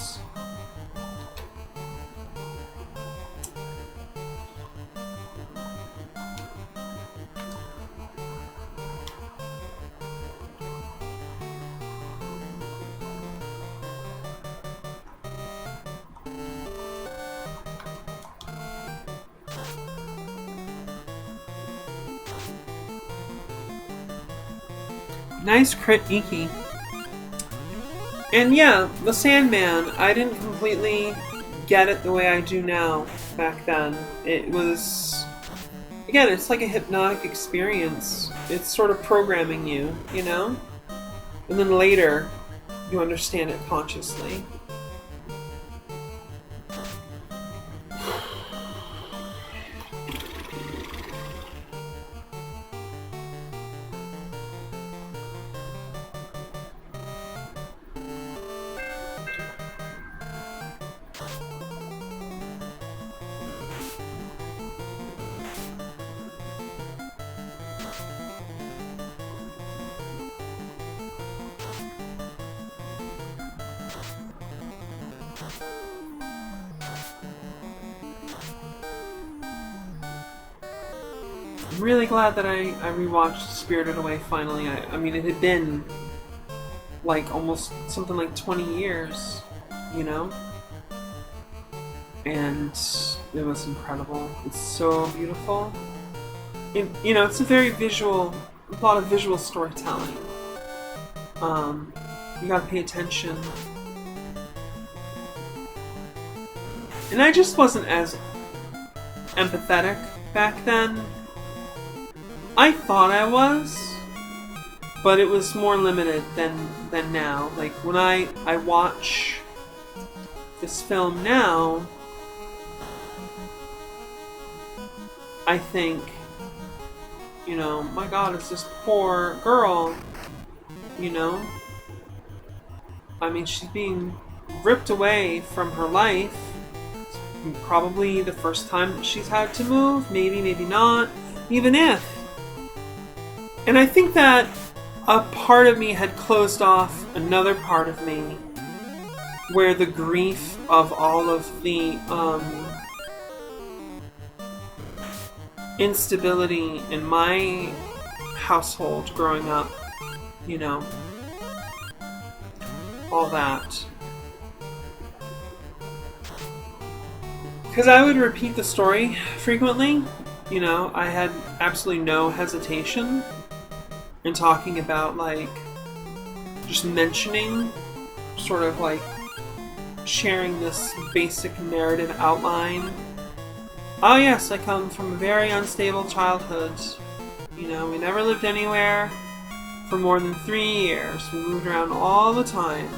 A: Nice crit Iki. And yeah, The Sandman, I didn't completely get it the way I do now back then. It was... Again, it's like a hypnotic experience. It's sort of programming you, you know? And then later, you understand it consciously. I'm really glad that I rewatched Spirited Away finally. I mean, it had been like almost something like 20 years, you know? And it was incredible. It's so beautiful. You know, it's a very visual, a lot of visual storytelling. You gotta pay attention. And I just wasn't as empathetic back then. I thought I was, but it was more limited than now. Like, when I watch this film now, I think, you know, my God, it's this poor girl, you know? I mean, she's being ripped away from her life. It's probably the first time that she's had to move. Maybe, maybe not. Even if. And I think that a part of me had closed off another part of me where the grief of all of the instability in my household growing up, you know, all that. Because I would repeat the story frequently, you know, I had absolutely no hesitation in talking about, like, just mentioning, sort of like sharing this basic narrative outline. Oh yes, I come from a very unstable childhood. You know, we never lived anywhere for more than 3 years. We moved around all the time.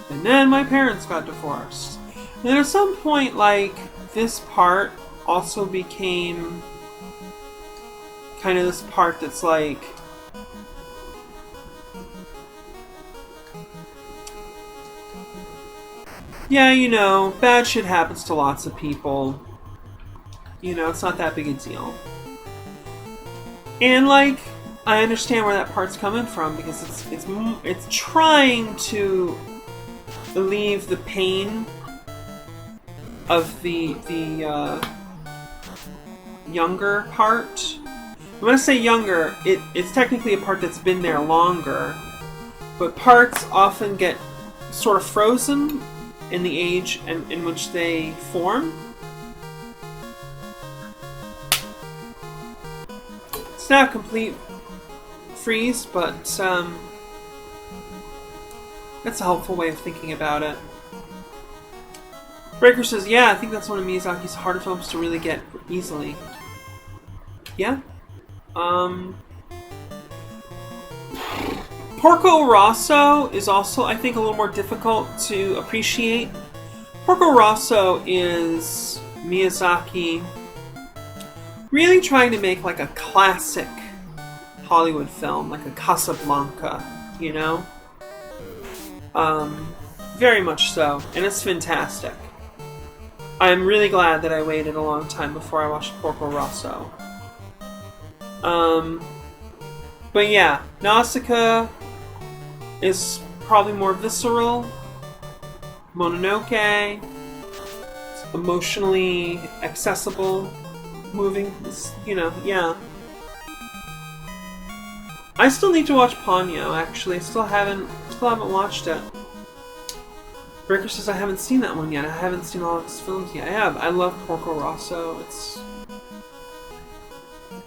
A: And then my parents got divorced. And then at some point, like, this part also became kind of this part that's like, yeah, you know, bad shit happens to lots of people. You know, it's not that big a deal. And, like, I understand where that part's coming from, because it's trying to relieve the pain of the younger part. When I say younger, it's technically a part that's been there longer, but parts often get sort of frozen in the age in which they form. It's not a complete freeze, but that's a helpful way of thinking about it. Breaker says, yeah, I think that's one of Miyazaki's harder films to really get easily. Yeah. Porco Rosso is also, I think, a little more difficult to appreciate. Porco Rosso is Miyazaki really trying to make like a classic Hollywood film, like a Casablanca, you know? Very much so, and it's fantastic. I'm really glad that I waited a long time before I watched Porco Rosso. But yeah, Nausicaa is probably more visceral. Mononoke, it's emotionally accessible, moving, you know, yeah. I still need to watch Ponyo, actually. I still haven't watched it. Breaker says I haven't seen that one yet. I haven't seen all of his films yet. I have. I love Porco Rosso.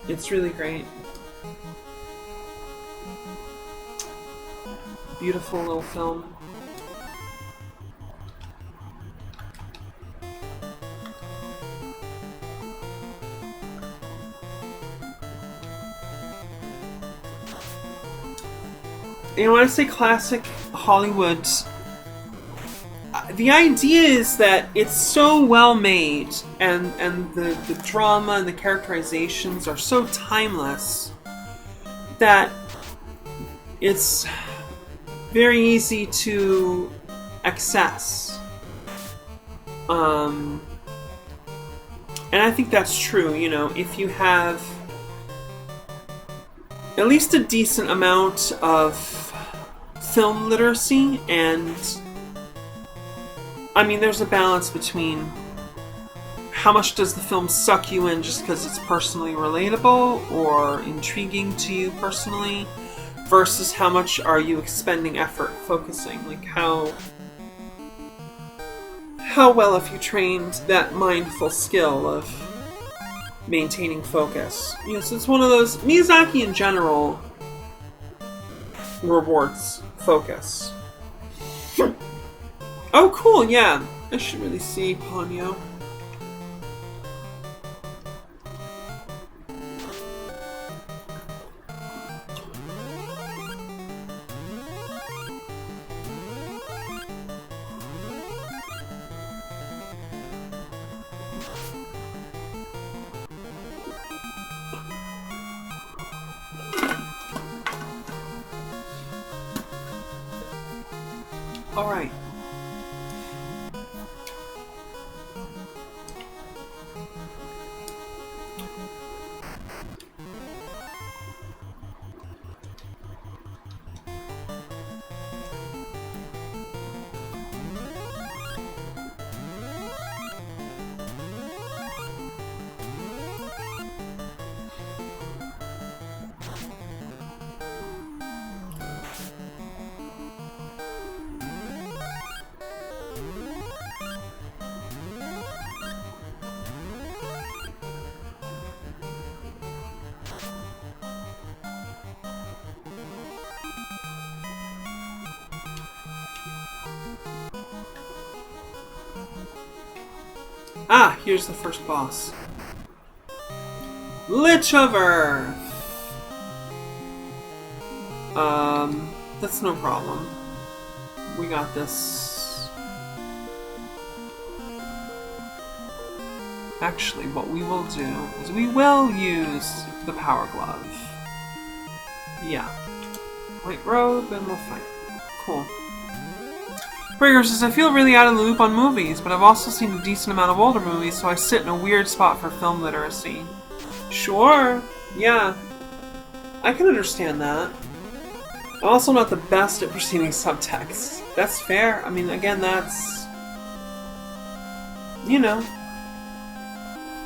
A: It's really great. Beautiful little film. And when I say classic Hollywood, the idea is that it's so well made, and the drama and the characterizations are so timeless that it's very easy to access. And I think that's true, you know, if you have at least a decent amount of film literacy, and I mean, there's a balance between how much does the film suck you in just because it's personally relatable or intriguing to you personally, versus how much are you expending effort focusing? Like how well have you trained that mindful skill of maintaining focus? Yes, it's one of those. Miyazaki in general rewards focus. Oh, cool, yeah. I should really see Ponyo. Alright. Ah, here's the first boss. Lich of Earth! That's no problem. We got this. Actually, what we will do is we will use the Power Glove. Yeah. White robe and we'll fight. Cool. Breaker says, I feel really out of the loop on movies, but I've also seen a decent amount of older movies, so I sit in a weird spot for film literacy. Sure. Yeah. I can understand that. I'm also not the best at perceiving subtext. That's fair. I mean, again, that's... You know.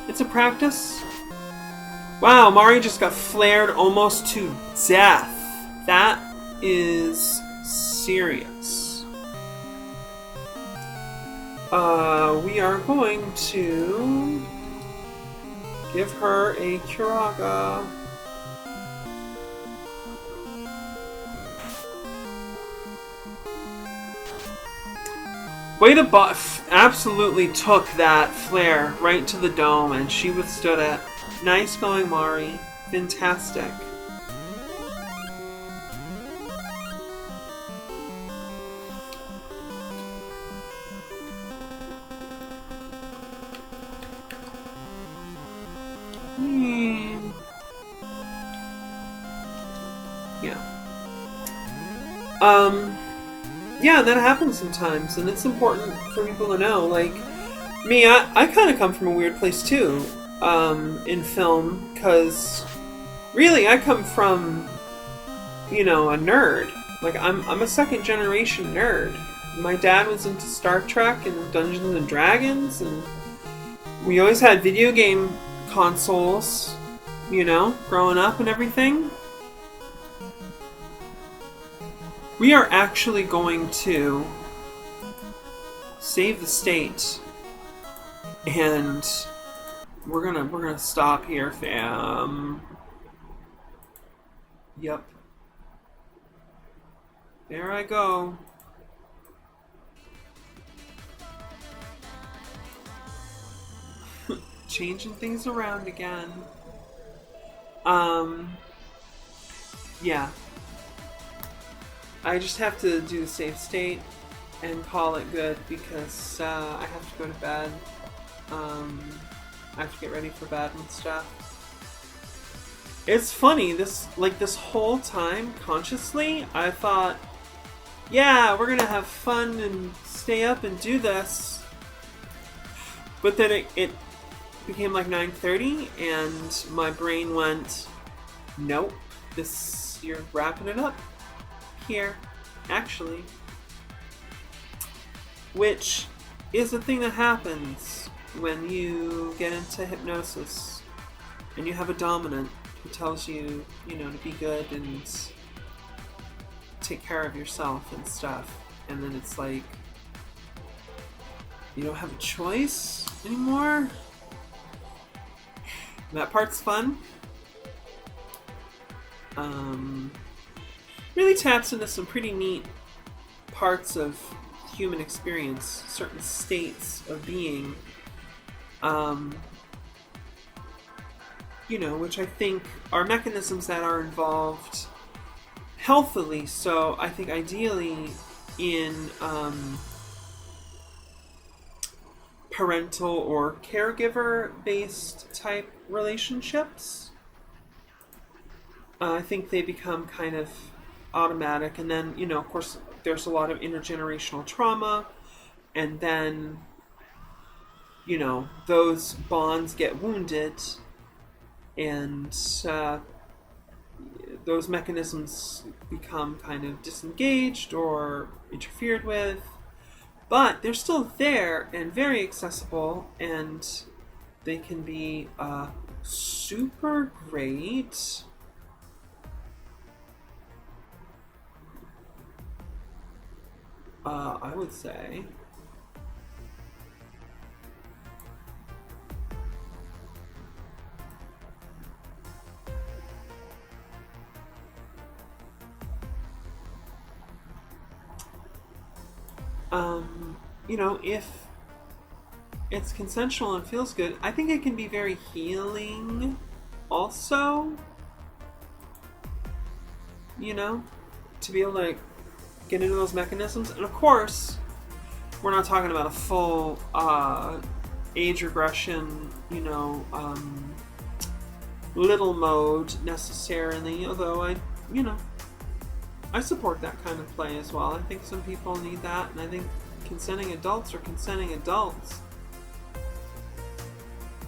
A: It's a practice. Wow, Mari just got flared almost to death. That is serious. We are going to give her a Curaga. Way to buff. Absolutely took that flare right to the dome and she withstood it. Nice going, Mari. Fantastic. Yeah, that happens sometimes, and it's important for people to know. Like, me, I kind of come from a weird place, too, in film, because, really, I come from, you know, a nerd. Like, I'm a second-generation nerd. My dad was into Star Trek and Dungeons and Dragons, and we always had video game consoles, you know, growing up and everything. We are actually going to save the state, and we're gonna stop here, fam. Yep. There I go. Changing things around again. Yeah. I just have to do the save state and call it good because I have to go to bed. I have to get ready for bed and stuff. It's funny, this whole time, consciously, I thought, yeah, we're gonna have fun and stay up and do this. But then it became like 9:30 and my brain went, nope, you're wrapping it up here, actually. Which is a thing that happens when you get into hypnosis and you have a dominant who tells you, you know, to be good and take care of yourself and stuff, and then it's like you don't have a choice anymore. That part's fun. Really taps into some pretty neat parts of human experience, certain states of being, you know, which I think are mechanisms that are involved healthily. So I think ideally in parental or caregiver-based type relationships, I think they become kind of automatic. And then, you know, of course, there's a lot of intergenerational trauma, and then, you know, those bonds get wounded, and those mechanisms become kind of disengaged or interfered with, but they're still there and very accessible, and they can be super great I would say. You know, if it's consensual and feels good, I think it can be very healing also. You know, to be able to get into those mechanisms. And of course, we're not talking about a full age regression, you know, little mode necessarily, although I support that kind of play as well. I think some people need that, and I think consenting adults are consenting adults.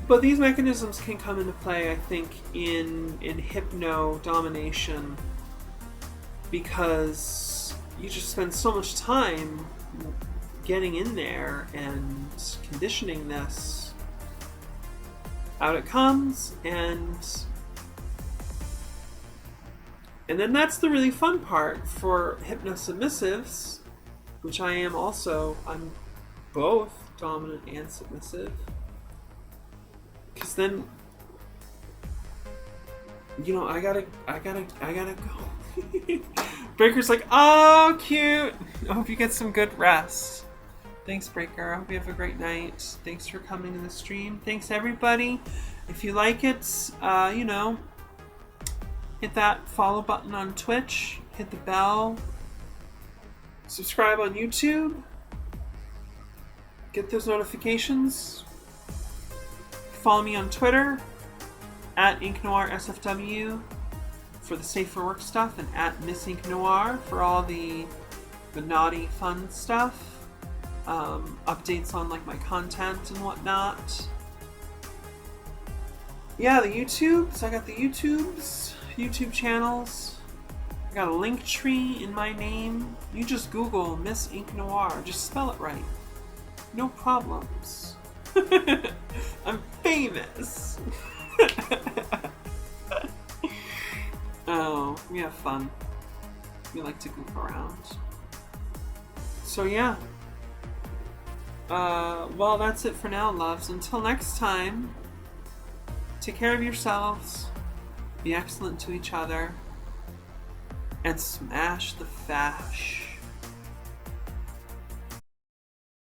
A: But these mechanisms can come into play, I think, in hypno domination, because you just spend so much time getting in there and conditioning this. Out it comes, and then that's the really fun part for hypnosubmissives, which I am also. I'm both dominant and submissive. Because then, you know, I gotta go. Breaker's like, oh, cute. I hope you get some good rest. Thanks, Breaker. I hope you have a great night. Thanks for coming to the stream. Thanks, everybody. If you like it, you know, hit that follow button on Twitch. Hit the bell. Subscribe on YouTube. Get those notifications. Follow me on Twitter at InkNoirSFW for the Safe for Work stuff, and at Miss Ink Noir for all the naughty fun stuff. Updates on like my content and whatnot. Yeah, the YouTubes. I got the YouTube channels. I got a link tree in my name. You just Google Miss Ink Noir. Just spell it right. No problems. I'm famous. Oh, we have fun. We like to goof around. So yeah. Well, that's it for now, loves. Until next time, take care of yourselves, be excellent to each other, and smash the fash.